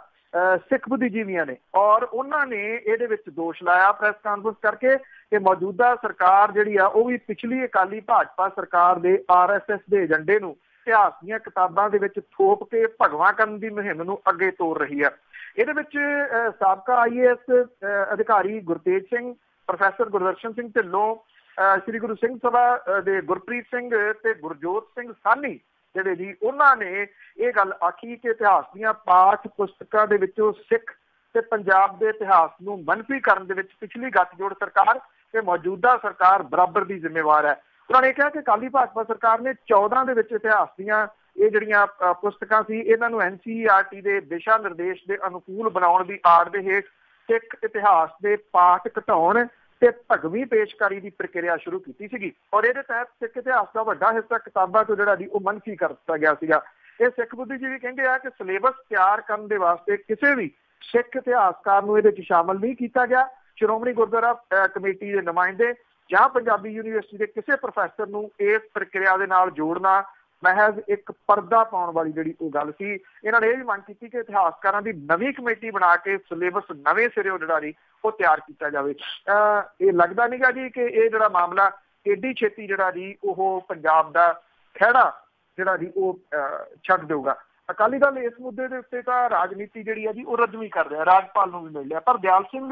ਸਿੱਖ ਬੁੱਧੀਜੀਵੀਆਂ ਨੇ ਔਰ ਉਹਨਾਂ ਨੇ ਇਹਦੇ ਵਿੱਚ ਦੋਸ਼ ਲਾਇਆ ਪ੍ਰੈਸ ਕਾਨਫਰੰਸ ਕਰਕੇ ਕਿ ਮੌਜੂਦਾ ਸਰਕਾਰ ਜਿਹੜੀ ਆ ਉਹ ਵੀ ਪਿਛਲੀ ਅਕਾਲੀ ਭਾਜਪਾ ਸਰਕਾਰ ਦੇ RSS ਦੇ ਏਜੰਡੇ ਨੂੰ ਇਤਿਹਾਸ ਦੀਆਂ ਕਿਤਾਬਾਂ ਦੇ ਵਿੱਚ ਥੋਪ ਕੇ ਭਗਵਾਂ ਕਰਨ ਦੀ ਮੁਹਿੰਮ ਨੂੰ ਅੱਗੇ ਤੋਰ ਰਹੀ ਹੈ। ਇਹਦੇ ਵਿੱਚ ਸਾਬਕਾ IAS ਅਧਿਕਾਰੀ ਗੁਰਤੇਜ ਸਿੰਘ, ਪ੍ਰੋਫੈਸਰ ਗੁਰਦਰਸ਼ਨ ਸਿੰਘ ਢਿੱਲੋਂ, ਸ੍ਰੀ ਗੁਰੂ ਸਿੰਘ ਸਭਾ ਦੇ ਗੁਰਪ੍ਰੀਤ ਸਿੰਘ ਤੇ ਗੁਰਜੋਤ ਸਿੰਘ ਸਾਹਨੀ ਜਿਹੜੇ ਜੀ, ਉਹਨਾਂ ਨੇ ਇਹ ਗੱਲ ਆਖੀ ਕਿ ਇਤਿਹਾਸ ਦੀਆਂ ਪਾਠ ਪੁਸਤਕਾਂ ਦੇ ਵਿੱਚੋਂ ਸਿੱਖ ਤੇ ਪੰਜਾਬ ਦੇ ਇਤਿਹਾਸ ਨੂੰ ਮਨਫੀ ਕਰਨ ਦੇ ਵਿੱਚ ਪਿਛਲੀ ਗੱਠਜੋੜ ਸਰਕਾਰ ਤੇ ਮੌਜੂਦਾ ਸਰਕਾਰ ਬਰਾਬਰ ਦੀ ਜ਼ਿੰਮੇਵਾਰ ਹੈ। ਉਹਨਾਂ ਨੇ ਕਿਹਾ ਕਿ ਅਕਾਲੀ ਭਾਜਪਾ ਸਰਕਾਰ ਨੇ 14 ਦੇ ਵਿੱਚ ਇਤਿਹਾਸ ਦੀਆਂ ਇਹ ਜਿਹੜੀਆਂ ਪੁਸਤਕਾਂ ਸੀ, ਇਹਨਾਂ ਨੂੰ NCERT ਦੇ ਦਿਸ਼ਾ ਨਿਰਦੇਸ਼ ਦੇ ਅਨੁਕੂਲ ਬਣਾਉਣ ਦੀ ਆੜ ਦੇ ਹੇਠ ਸਿੱਖ ਇਤਿਹਾਸ ਦੇ ਪਾਠ ਘਟਾਉਣ ਤੇ ਭਗਵੀਂ ਪੇਸ਼ਕਾਰੀ ਦੀ ਪ੍ਰਕਿਰਿਆ ਸ਼ੁਰੂ ਕੀਤੀ ਸੀਗੀ, ਔਰ ਇਹਦੇ ਤਹਿਤ ਸਿੱਖ ਇਤਿਹਾਸ ਦਾ ਵੱਡਾ ਹਿੱਸਾ ਕਿਤਾਬਾਂ ਤੋਂ ਜਿਹੜਾ ਜੀ ਉਹ ਮਨਫੀ ਕਰ ਦਿੱਤਾ ਗਿਆ ਸੀਗਾ। ਇਹ ਸਿੱਖ ਬੁੱਧੀਜੀਵੀ ਕਹਿੰਦੇ ਆ ਕਿ ਸਿਲੇਬਸ ਤਿਆਰ ਕਰਨ ਦੇ ਵਾਸਤੇ ਕਿਸੇ ਵੀ ਸਿੱਖ ਇਤਿਹਾਸਕਾਰ ਨੂੰ ਇਹਦੇ 'ਚ ਸ਼ਾਮਲ ਨਹੀਂ ਕੀਤਾ ਗਿਆ। ਸ਼੍ਰੋਮਣੀ ਗੁਰਦੁਆਰਾ ਕਮੇਟੀ ਦੇ ਨੁਮਾਇੰਦੇ ਜਾਂ ਪੰਜਾਬੀ ਯੂਨੀਵਰਸਿਟੀ ਦੇ ਕਿਸੇ ਪ੍ਰੋਫੈਸਰ ਨੂੰ ਇਸ ਪ੍ਰਕਿਰਿਆ ਦੇ ਨਾਲ ਜੋੜਨਾ ਮਹਿਜ਼ ਇੱਕ ਪਰਦਾ ਪਾਉਣ ਵਾਲੀ ਜਿਹੜੀ ਉਹ ਗੱਲ ਸੀ। ਇਹਨਾਂ ਨੇ ਇਹ ਵੀ ਮੰਗ ਕੀਤੀ ਕਿ ਇਤਿਹਾਸਕਾਰਾਂ ਦੀ ਨਵੀਂ ਕਮੇਟੀ ਬਣਾ ਕੇ ਸਿਲੇਬਸ ਨਵੇਂ ਸਿਰਿਓਂ ਜਿਹੜਾ ਜੀ ਉਹ ਤਿਆਰ ਕੀਤਾ ਜਾਵੇ। ਇਹ ਲੱਗਦਾ ਨੀਗਾ ਜੀ ਕਿ ਇਹ ਜਿਹੜਾ ਮਾਮਲਾ ਏਡੀ ਛੇਤੀ ਜਿਹੜਾ ਜੀ ਉਹ ਪੰਜਾਬ ਦਾ ਖਹਿੜਾ ਜਿਹੜਾ ਜੀ ਉਹ ਛੱਡ ਦੇਊਗਾ। ਅਕਾਲੀ ਦਲ ਇਸ ਮੁੱਦੇ ਦੇ ਉੱਤੇ ਤਾਂ ਰਾਜਨੀਤੀ ਜਿਹੜੀ ਹੈ ਜੀ ਉਹ ਰੱਦਵੀਂ ਕਰ ਰਿਹਾ, ਰਾਜਪਾਲ ਨੂੰ ਵੀ ਮਿਲ ਲਿਆ, ਪਰ ਦਿਆਲ ਸਿੰਘ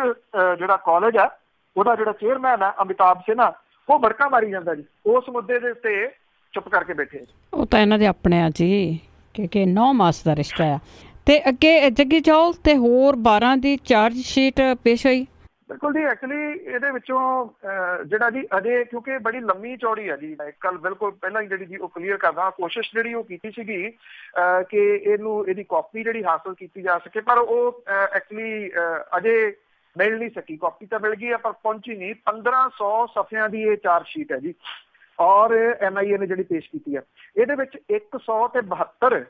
ਜਿਹੜਾ ਕਾਲਜ ਆ ਉਹਦਾ ਜਿਹੜਾ ਚੇਅਰਮੈਨ ਆ ਅਮਿਤਾਭ ਸਿਨਹਾ, ਉਹ ਭੜਕਾ ਮਾਰੀ ਜਾਂਦਾ ਜੀ, ਉਸ ਮੁੱਦੇ ਦੇ ਉੱਤੇ ਚੁੱਪ ਕਰਕੇ ਬੈਠੇ। ਉਹ ਤਾਂ ਇਹਨਾਂ ਦੇ ਆਪਣੇ ਆ ਜੀ, ਕਿ 9 ਮਾਸ ਦਾ ਰਿਸ਼ਤਾ ਆ। ਤੇ ਅੱਗੇ ਜੱਗੀ ਚੌਲ ਤੇ ਹੋਰ 12 ਦੀ ਚਾਰਜ ਸ਼ੀਟ ਪੇਸ਼ ਹੋਈ। ਬਿਲਕੁਲ ਜੀ, ਐਕਚੁਅਲੀ ਇਹਦੇ ਵਿੱਚੋਂ ਜਿਹੜਾ ਜੀ ਅਜੇ ਕਿਉਂਕਿ ਬੜੀ ਲੰਮੀ ਚੌੜੀ ਹੈ ਜੀ, ਇੱਕ ਗੱਲ ਬਿਲਕੁਲ ਪਹਿਲਾਂ ਹੀ ਜਿਹੜੀ ਜੀ ਉਹ ਕਲੀਅਰ ਕਰਦਾ, ਕੋਸ਼ਿਸ਼ ਜਿਹੜੀ ਉਹ ਕੀਤੀ ਸੀਗੀ ਕਿ ਇਹਦੀ ਕਾਪੀ ਜਿਹੜੀ ਹਾਸਲ ਕੀਤੀ ਜਾ ਸਕੇ, ਪਰ ਉਹ ਐਕਚੁਅਲੀ ਅਜੇ ਮਿਲ ਨਹੀਂ ਸਕੀ। ਕਾਪੀ ਤਾਂ ਮਿਲ ਗਈ ਹੈ ਪਰ ਪਹੁੰਚੀ ਨਹੀਂ। 1500 ਸਫ਼ਿਆਂ ਦੀ ਇਹ ਚਾਰਜ ਸ਼ੀਟ ਹੈ ਜੀ, ਔਰ NIA ਨੇ ਜਿਹੜੀ ਪੇਸ਼ ਕੀਤੀ ਹੈ, ਇਹਦੇ ਵਿੱਚ 172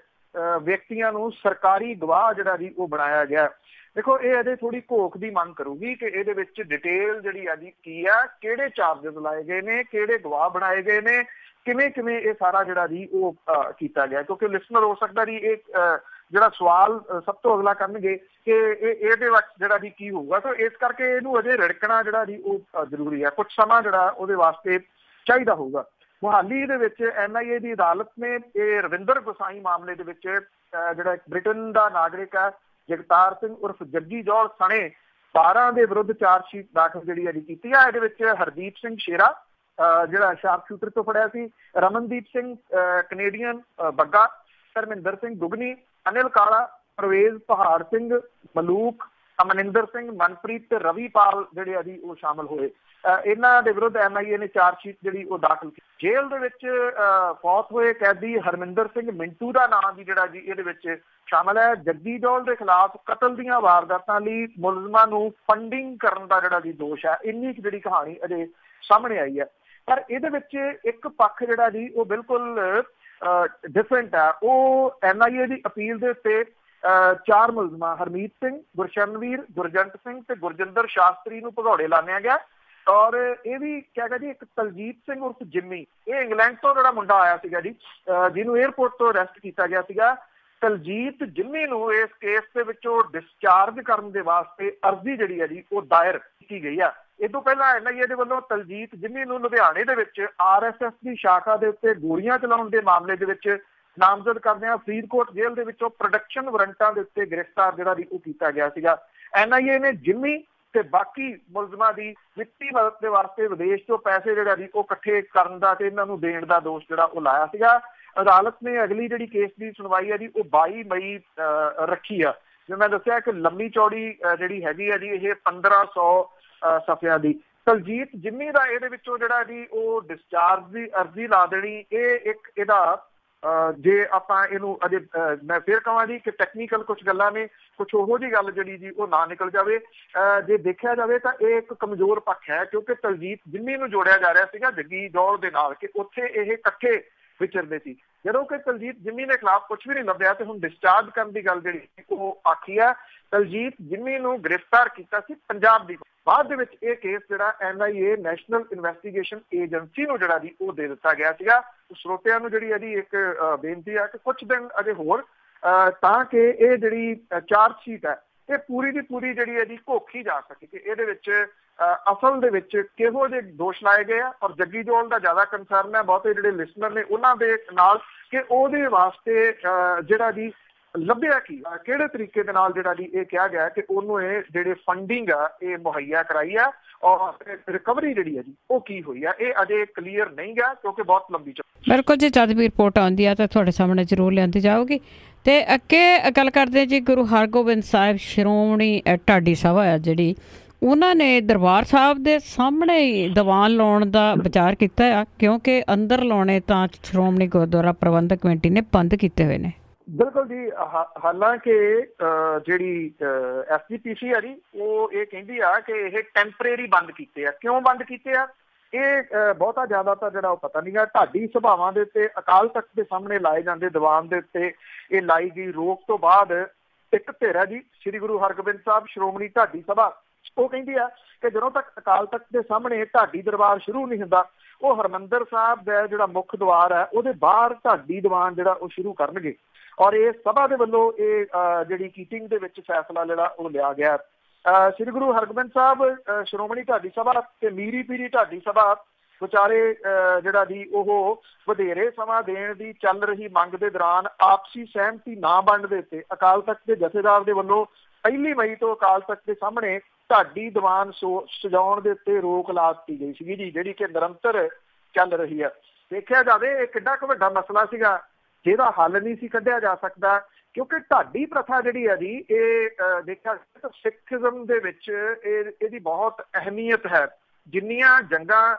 ਵਿਅਕਤੀਆਂ ਨੂੰ ਸਰਕਾਰੀ ਗਵਾਹ ਜਿਹੜਾ ਜੀ ਉਹ ਬਣਾਇਆ ਗਿਆ। ਦੇਖੋ, ਇਹ ਅਜੇ ਥੋੜੀ ਘੋਖ ਦੀ ਮੰਗ ਕਰੂਗੀ ਕਿ ਇਹਦੇ ਵਿੱਚ ਡਿਟੇਲ ਜਿਹੜੀ ਆ ਜੀ ਕੀ ਆ, ਕਿਹੜੇ ਚਾਰਜਸ ਲਾਏ ਗਏ ਨੇ, ਕਿਹੜੇ ਗਵਾਹ ਬਣਾਏ ਗਏ ਨੇ, ਕਿਵੇਂ ਇਹ ਸਾਰਾ ਜਿਹੜਾ ਜੀ ਉਹ ਕੀਤਾ ਗਿਆ। ਕਿਉਂਕਿ ਲਿਸਨਰ ਹੋ ਸਕਦਾ ਜੀ ਇਹ ਜਿਹੜਾ ਸਵਾਲ ਸਭ ਤੋਂ ਅਗਲਾ ਕਰਨਗੇ ਕਿ ਇਹਦੇ ਵਿੱਚ ਜਿਹੜਾ ਜੀ ਕੀ ਹੋਊਗਾ, ਸੋ ਇਸ ਕਰਕੇ ਇਹਨੂੰ ਅਜੇ ਰਿੜਕਣਾ ਜਿਹੜਾ ਜੀ ਉਹ ਜ਼ਰੂਰੀ ਹੈ। ਕੁਝ ਸਮਾਂ ਜਿਹੜਾ ਉਹਦੇ ਵਾਸਤੇ ਚਾਹੀਦਾ ਹੋਊਗਾ। ਮੁਹਾਲੀ ਦੇ ਵਿੱਚ NIA ਦੀ ਅਦਾਲਤ ਨੇ ਇਹ ਰਵਿੰਦਰ ਗੋਸਾਈ ਮਾਮਲੇ ਦੇ ਵਿੱਚ ਜਿਹੜਾ ਬ੍ਰਿਟਨ ਦਾ ਨਾਗਰਿਕ ਹੈ ਜਗਤਾਰ ਸਿੰਘ ਉਰਫ ਜੱਗੀ ਜੌਲ ਸਣੇ 12 ਦੇ ਵਿਰੁੱਧ ਚਾਰਜ ਸ਼ੀਟ ਦਾਖਲ ਜਿਹੜੀ ਹੈ ਕੀਤੀ ਹੈ। ਇਹਦੇ ਵਿੱਚ ਹਰਦੀਪ ਸਿੰਘ ਸ਼ੇਰਾ ਜਿਹੜਾ ਸ਼ਾਰਪ ਸ਼ੂਟਰ ਤੋਂ ਫੜਿਆ ਸੀ, ਰਮਨਦੀਪ ਸਿੰਘ ਕੈਨੇਡੀਅਨ ਬੱਗਾ, ਧਰਮਿੰਦਰ ਸਿੰਘ ਦੁਗਨੀ, ਅਨਿਲ ਕਾਲਾ, ਪ੍ਰਵੇਜ਼ ਪਹਾੜ ਸਿੰਘ, ਮਲੂਕ, ਅਮਨਿੰਦਰ ਸਿੰਘ, ਮਨਪ੍ਰੀਤ ਤੇ ਰਵੀਪਾਲ ਜਿਹੜੇ ਆ ਜੀ ਉਹ ਸ਼ਾਮਲ ਹੋਏ। ਇਹਨਾਂ ਦੇ ਵਿਰੁੱਧ NIA ਨੇ ਚਾਰਜ ਸ਼ੀਟ ਜਿਹੜੀ ਉਹ ਦਾਖਲ ਕੀਤੀ। ਜੇਲ੍ਹ ਦੇ ਵਿੱਚ ਫੌਤ ਹੋਏ ਕੈਦੀ ਹਰਮਿੰਦਰ ਸਿੰਘ ਮਿੰਟੂ ਦਾ ਨਾਮ ਵੀ ਜਿਹੜਾ ਜੀ ਇਹਦੇ ਵਿੱਚ ਸ਼ਾਮਲ ਹੈ। ਜੱਗੀ ਜੌਲ ਦੇ ਖਿਲਾਫ ਕਤਲ ਦੀਆਂ ਵਾਰਦਾਤਾਂ ਲਈ ਮੁਲਜ਼ਮਾਂ ਨੂੰ ਫੰਡਿੰਗ ਕਰਨ ਦਾ ਜਿਹੜਾ ਜੀ ਦੋਸ਼ ਹੈ। ਇੰਨੀ ਜਿਹੜੀ ਕਹਾਣੀ ਅਜੇ ਸਾਹਮਣੇ ਆਈ ਹੈ, ਪਰ ਇਹਦੇ ਵਿੱਚ ਇੱਕ ਪੱਖ ਜਿਹੜਾ ਜੀ ਉਹ ਬਿਲਕੁਲ ਡਿਫਰੈਂਟ ਹੈ। ਉਹ NIA ਦੀ ਅਪੀਲ ਦੇ ਉੱਤੇ 4 ਮੁਲਜ਼ਮਾਂ ਹਰਮੀਤ ਸਿੰਘ, ਗੁਰਸ਼ਰਨਵੀਰ, ਗੁਰਜੰਟ ਸਿੰਘ ਤੇ ਗੁਰਜਿੰਦਰ ਸ਼ਾਸਤਰੀ ਨੂੰ ਭਗੌੜੇ ਲਾਣਿਆ ਗਿਆ। ਔਰ ਇਹ ਵੀ ਕਿਹਾ ਗਿਆ ਜੀ ਇੱਕ ਤਲਜੀਤ ਸਿੰਘ ਉਰਫ ਜਿੰਮੀ, ਇਹ ਇੰਗਲੈਂਡ ਤੋਂ ਜਿਹੜਾ ਮੁੰਡਾ ਆਇਆ ਸੀਗਾ ਜੀ, ਜਿਹਨੂੰ ਏਅਰਪੋਰਟ ਤੋਂ ਅਰੈਸਟ ਕੀਤਾ ਗਿਆ ਸੀਗਾ। ਤਲਜੀਤ ਜਿੰਮੀ ਨੂੰ ਇਸ ਕੇਸ ਦੇ ਵਿੱਚੋਂ ਡਿਸਚਾਰਜ ਕਰਨ ਦੇ ਵਾਸਤੇ ਅਰਜ਼ੀ ਜਿਹੜੀ ਹੈ ਜੀ ਉਹ ਦਾਇਰ ਕੀਤੀ ਗਈ ਆ। ਇਹ ਤੋਂ ਪਹਿਲਾਂ NIA ਦੇ ਵੱਲੋਂ ਤਲਜੀਤ ਜਿੰਮੀ ਨੂੰ ਲੁਧਿਆਣੇ ਦੇ ਵਿੱਚ RSS ਦੀ ਸ਼ਾਖਾ ਦੇ ਉੱਤੇ ਗੋਲੀਆਂ ਚਲਾਉਣ ਦੇ ਮਾਮਲੇ ਦੇ ਵਿੱਚ ਨਾਮਜ਼ਦ ਕਰਦਿਆਂ ਫਰੀਦਕੋਟ ਜੇਲ੍ਹ ਦੇ ਵਿੱਚੋਂ ਪ੍ਰੋਡਕਸ਼ਨ ਵਾਰੰਟਾਂ ਦੇ ਉੱਤੇ ਗ੍ਰਿਫਤਾਰ ਜਿਹੜਾ ਜੀ ਉਹ ਕੀਤਾ ਗਿਆ ਸੀਗਾ। NIA ਨੇ ਜਿੰਮੀ ਤੇ ਬਾਕੀ ਮੁਲਜ਼ਮਾਂ ਦੀ ਵਿੱਤੀ ਮਦਦ ਦੇ ਵਾਸਤੇ ਵਿਦੇਸ਼ ਤੋਂ ਪੈਸੇ ਜਿਹੜਾ ਜੀ ਉਹ ਇਕੱਠੇ ਕਰਨ ਦਾ ਤੇ ਇਹਨਾਂ ਨੂੰ ਦੇਣ ਦਾ ਦੋਸ਼ ਜਿਹੜਾ ਉਹ ਲਾਇਆ ਸੀਗਾ। ਅਦਾਲਤ ਨੇ ਅਗਲੀ ਜਿਹੜੀ ਕੇਸ ਦੀ ਸੁਣਵਾਈ ਹੈ ਜੀ ਉਹ 22 ਮਈ ਰੱਖੀ ਆ। ਜਿਵੇਂ ਮੈਂ ਦੱਸਿਆ ਕਿ ਲੰਮੀ ਚੌੜੀ ਜਿਹੜੀ ਹੈਗੀ ਆ ਜੀ ਇਹ 1500 ਸਫ਼ਿਆਂ ਦੀ। ਤਲਜੀਤ ਜਿੰਮੀ ਦਾ ਇਹਦੇ ਵਿੱਚੋਂ ਜਿਹੜਾ ਜੀ ਉਹ ਡਿਸਚਾਰਜ ਦੀ ਅਰਜ਼ੀ ਲਾ ਦੇਣੀ, ਇਹ ਇੱਕ ਇਹਦਾ ਜੇ ਆਪਾਂ ਇਹਨੂੰ ਅਜੇ ਮੈਂ ਫਿਰ ਕਹਾਂ ਜੀ ਕਿ ਟੈਕਨੀਕਲ ਕੁਝ ਗੱਲਾਂ ਨੇ, ਕੁਛ ਉਹੋ ਜਿਹੀ ਗੱਲ ਜਿਹੜੀ ਜੀ ਉਹ ਨਾ ਨਿਕਲ ਜਾਵੇ। ਜੇ ਦੇਖਿਆ ਜਾਵੇ ਤਾਂ ਇਹ ਇੱਕ ਕਮਜ਼ੋਰ ਪੱਖ ਹੈ, ਕਿਉਂਕਿ ਤਲਜੀਤ ਜਿੰਮੀ ਨੂੰ ਜੋੜਿਆ ਜਾ ਰਿਹਾ ਸੀਗਾ ਜੱਗੀ ਜੌਲ ਦੇ ਨਾਲ ਕਿ ਉੱਥੇ ਇਹ ਇਕੱਠੇ ਵਿਚਰਦੇ ਸੀ। ਜਦੋਂ ਕਿ ਤਲਜੀਤ ਜਿੰਮੀ ਦੇ ਖਿਲਾਫ ਕੁਝ ਵੀ ਨਹੀਂ ਲੱਭਿਆ ਤੇ ਹੁਣ ਡਿਸਚਾਰਜ ਕਰਨ ਦੀ ਗੱਲ ਜਿਹੜੀ ਉਹ ਆਖੀ ਹੈ। ਤਲਜੀਤ ਜਿੰਮੀ ਨੂੰ ਗ੍ਰਿਫਤਾਰ ਕੀਤਾ ਸੀ ਪੰਜਾਬ ਦੀ, ਬਾਅਦ ਦੇ ਵਿੱਚ ਇਹ ਕੇਸ ਜਿਹੜਾ NIA ਨੈਸ਼ਨਲ ਇਨਵੈਸਟੀਗੇਸ਼ਨ ਏਜੰਸੀ ਨੂੰ ਜਿਹੜਾ ਜੀ ਉਹ ਦੇ ਦਿੱਤਾ ਗਿਆ ਸੀਗਾ। ਸਰੋਤਿਆਂ ਨੂੰ ਜਿਹੜੀ ਇਹਦੀ ਇੱਕ ਬੇਨਤੀ ਹੈ ਕਿ ਕੁਝ ਦਿਨ ਅਜੇ ਹੋਰ ਤਾਂ ਕਿ ਇਹ ਜਿਹੜੀ ਚਾਰਜ ਸ਼ੀਟ ਹੈ ਇਹ ਪੂਰੀ ਦੀ ਪੂਰੀ ਜਿਹੜੀ ਇਹਦੀ ਘੋਖੀ ਜਾ ਸਕੇ ਕਿ ਇਹਦੇ ਵਿੱਚ ਅਸਲ ਦੇ ਵਿੱਚ ਕਿਹੋ ਜਿਹੇ ਦੋਸ਼ ਲਾਏ ਗਏ ਆ। ਔਰ ਜੱਗੀ ਜੋਲ ਦਾ ਜ਼ਿਆਦਾ ਕੰਸਰਨ ਹੈ ਬਹੁਤੇ ਜਿਹੜੇ ਲਿਸਨਰ ਨੇ ਉਹਨਾਂ ਦੇ ਨਾਲ ਕਿ ਉਹਦੇ ਵਾਸਤੇ ਜਿਹੜਾ ਜੀ ਲੱਭਿਆ ਕੀ ਕਿਹੜੇ ਤਰੀਕੇ ਦੇ ਨਾਲ ਜਿਹੜਾ ਜੀ ਇਹ ਕਿਹਾ ਗਿਆ ਕਿ ਉਹਨੂੰ ਇਹ ਜਿਹੜੇ ਫੰਡਿੰਗ ਆ ਇਹ ਮੁਹੱਈਆ ਕਰਾਈ ਆ ਔਰ ਰਿਕਵਰੀ ਜਿਹੜੀ ਹੈ ਜੀ ਉਹ ਕੀ ਹੋਈ ਆ, ਇਹ ਅਜੇ ਕਲੀਅਰ ਨਹੀਂ ਗਾ ਕਿਉਂਕਿ ਬਹੁਤ ਲੰਬੀ ਬਿਲਕੁਲ ਜੀ। ਜਦ ਵੀ ਰਿਪੋਰਟ ਆਉਂਦੀ ਆ ਤਾਂ ਤੁਹਾਡੇ ਸਾਹਮਣੇ ਜ਼ਰੂਰ ਲਿਆਂਦੀ ਜਾਊਗੀ। ਤੇ ਅੱਗੇ ਗੱਲ ਕਰਦੇ ਜੀ ਗੁਰੂ ਹਰਗੋਬਿੰਦ ਸਾਹਿਬ ਸ਼੍ਰੋਮਣੀ ਢਾਡੀ ਸਭਾ ਆ ਜਿਹੜੀ ਉਹਨਾਂ ਨੇ ਦਰਬਾਰ ਸਾਹਿਬ ਦੇ ਸਾਹਮਣੇ ਹੀ ਦੀਵਾਨ ਲਾਉਣ ਦਾ ਵਿਚਾਰ ਕੀਤਾ ਆ ਕਿਉਂਕਿ ਅੰਦਰ ਲਾਉਣੇ ਤਾਂ ਸ਼੍ਰੋਮਣੀ ਗੁਰਦੁਆਰਾ ਪ੍ਰਬੰਧਕ ਕਮੇਟੀ ਨੇ ਬੰਦ ਕੀਤੇ ਹੋਏ ਨੇ। ਬਿਲਕੁਲ ਜੀ। ਹਾਲਾਂਕਿ ਜਿਹੜੀ SGPC ਆ ਜੀ ਉਹ ਇਹ ਕਹਿੰਦੀ ਆ ਕਿ ਇਹ ਟੈਂਪਰੇਰੀ ਬੰਦ ਕੀਤੇ ਆ। ਕਿਉਂ ਬੰਦ ਕੀਤੇ ਆ ਇਹ ਬਹੁਤਾ ਜ਼ਿਆਦਾ ਤਾਂ ਜਿਹੜਾ ਉਹ ਪਤਾ ਨਹੀਂ ਗਾ। ਢਾਡੀ ਸਭਾਵਾਂ ਦੇ ਉੱਤੇ ਅਕਾਲ ਤਖਤ ਦੇ ਸਾਹਮਣੇ ਲਾਏ ਜਾਂਦੇ ਦੀਵਾਨ ਦੇ ਉੱਤੇ ਇਹ ਲਾਈ ਗਈ ਰੋਕ ਤੋਂ ਬਾਅਦ ਇੱਕ ਧਿਰ ਹੈ ਜੀ ਸ੍ਰੀ ਗੁਰੂ ਹਰਗੋਬਿੰਦ ਸਾਹਿਬ ਸ਼੍ਰੋਮਣੀ ਢਾਡੀ ਸਭਾ, ਉਹ ਕਹਿੰਦੀ ਆ ਕਿ ਜਦੋਂ ਤੱਕ ਅਕਾਲ ਤਖਤ ਦੇ ਸਾਹਮਣੇ ਢਾਡੀ ਦਰਬਾਰ ਸ਼ੁਰੂ ਨਹੀਂ ਹੁੰਦਾ ਉਹ ਹਰਿਮੰਦਰ ਸਾਹਿਬ ਦਾ ਜਿਹੜਾ ਮੁੱਖ ਦੁਆਰ ਹੈ ਉਹਦੇ ਬਾਹਰ ਢਾਡੀ ਦੀਵਾਨ ਜਿਹੜਾ ਉਹ ਸ਼ੁਰੂ ਕਰਨਗੇ। ਔਰ ਇਹ ਸਭਾ ਦੇ ਵੱਲੋਂ ਇਹ ਜਿਹੜੀ ਮੀਟਿੰਗ ਦੇ ਵਿੱਚ ਫੈਸਲਾ ਜਿਹੜਾ ਉਹ ਲਿਆ ਗਿਆ। ਸ੍ਰੀ ਗੁਰੂ ਹਰਗੋਬਿੰਦ ਸਾਹਿਬ ਸ਼੍ਰੋਮਣੀ ਢਾਡੀ ਸਭਾ ਤੇ ਮੀਰੀ ਪੀਰੀ ਢਾਡੀ ਸਭਾ ਵਿਚਾਰੇ ਜਿਹੜਾ ਜੀ ਉਹ ਵਧੇਰੇ ਸਮਾਂ ਦੇਣ ਦੀ ਚੱਲ ਰਹੀ ਮੰਗ ਦੇ ਦੌਰਾਨ ਆਪਸੀ ਸਹਿਮਤੀ ਨਾ ਬਣਨ ਦੇ ਉੱਤੇ ਅਕਾਲ ਤਖਤ ਦੇ ਜਥੇਦਾਰ ਦੇ ਵੱਲੋਂ 1 ਮਈ ਤੋਂ ਅਕਾਲ ਤਖਤ ਦੇ ਸਾਹਮਣੇ ਢਾਡੀ ਦੀਵਾਨ ਸਜਾਉਣ ਦੇ ਉੱਤੇ ਰੋਕ ਲਾ ਦਿੱਤੀ ਗਈ ਸੀਗੀ ਜੀ, ਜਿਹੜੀ ਕਿ ਨਿਰੰਤਰ ਚੱਲ ਰਹੀ ਹੈ। ਦੇਖਿਆ ਜਾਵੇ ਇਹ ਕਿੰਨਾ ਕੁ ਵੱਡਾ ਮਸਲਾ ਸੀਗਾ ਜਿਹਦਾ ਹੱਲ ਨਹੀਂ ਸੀ ਕੱਢਿਆ ਜਾ ਸਕਦਾ ਕਿਉਂਕਿ ਢਾਡੀ ਪ੍ਰਥਾ ਜਿਹੜੀ ਹੈ ਜੀ ਇਹ ਦੇਖਿਆ ਸਿੱਖੀਜ਼ਮ ਦੇ ਵਿੱਚ ਇਹਦੀ ਬਹੁਤ ਅਹਿਮੀਅਤ ਹੈ। ਜਿੰਨੀਆਂ ਜੰਗਾਂ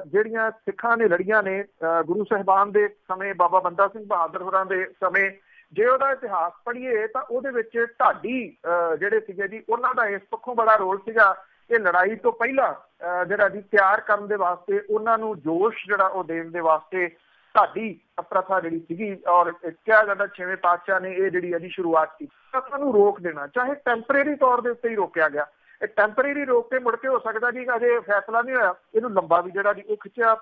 ਜਿਹੜੀਆਂ ਸਿੱਖਾਂ ਨੇ ਲੜੀਆਂ ਨੇ ਗੁਰੂ ਸਾਹਿਬਾਨ ਦੇ ਸਮੇਂ, ਬਾਬਾ ਬੰਦਾ ਸਿੰਘ ਬਹਾਦਰ ਹੋਰਾਂ ਦੇ ਸਮੇਂ, ਜੇ ਉਹਦਾ ਇਤਿਹਾਸ ਪੜ੍ਹੀਏ ਤਾਂ ਉਹਦੇ ਵਿੱਚ ਢਾਡੀ ਜਿਹੜੇ ਸੀਗੇ ਜੀ ਉਹਨਾਂ ਦਾ ਇਸ ਪੱਖੋਂ ਬੜਾ ਰੋਲ ਸੀਗਾ ਕਿ ਲੜਾਈ ਤੋਂ ਪਹਿਲਾਂ ਜਿਹੜਾ ਜੀ ਤਿਆਰ ਕਰਨ ਦੇ ਵਾਸਤੇ ਉਹਨਾਂ ਨੂੰ ਜੋਸ਼ ਜਿਹੜਾ ਉਹ ਦੇਣ ਦੇ ਵਾਸਤੇ ਢਾਡੀ ਪ੍ਰਥਾ ਜਿਹੜੀ ਸੀਗੀ ਔਰ ਕਿਹਾ ਜਾਂਦਾ 6ਵੇਂ ਪਾਤਸ਼ਾਹ ਨੇ ਇਹ ਜਿਹੜੀ ਇਹਦੀ ਸ਼ੁਰੂਆਤ ਕੀਤੀ। ਪ੍ਰਥਾ ਨੂੰ ਰੋਕ ਦੇਣਾ ਚਾਹੇ ਟੈਂਪਰੇਰੀ ਤੌਰ ਦੇ ਉੱਤੇ ਹੀ ਰੋਕਿਆ ਗਿਆ। ਇਹ ਟੈਂਪਰੇਰੀ ਰੋਕ ਕੇ ਮੁੜ ਕੇ ਹੋ ਸਕਦਾ ਜੀ ਅਜੇ ਫੈਸਲਾ ਨਹੀਂ ਹੋਇਆ, ਇਹਨੂੰ ਲੰਬਾ ਵੀ ਜਿਹੜਾ ਜੀ ਉਹ ਖਿੱਚਿਆ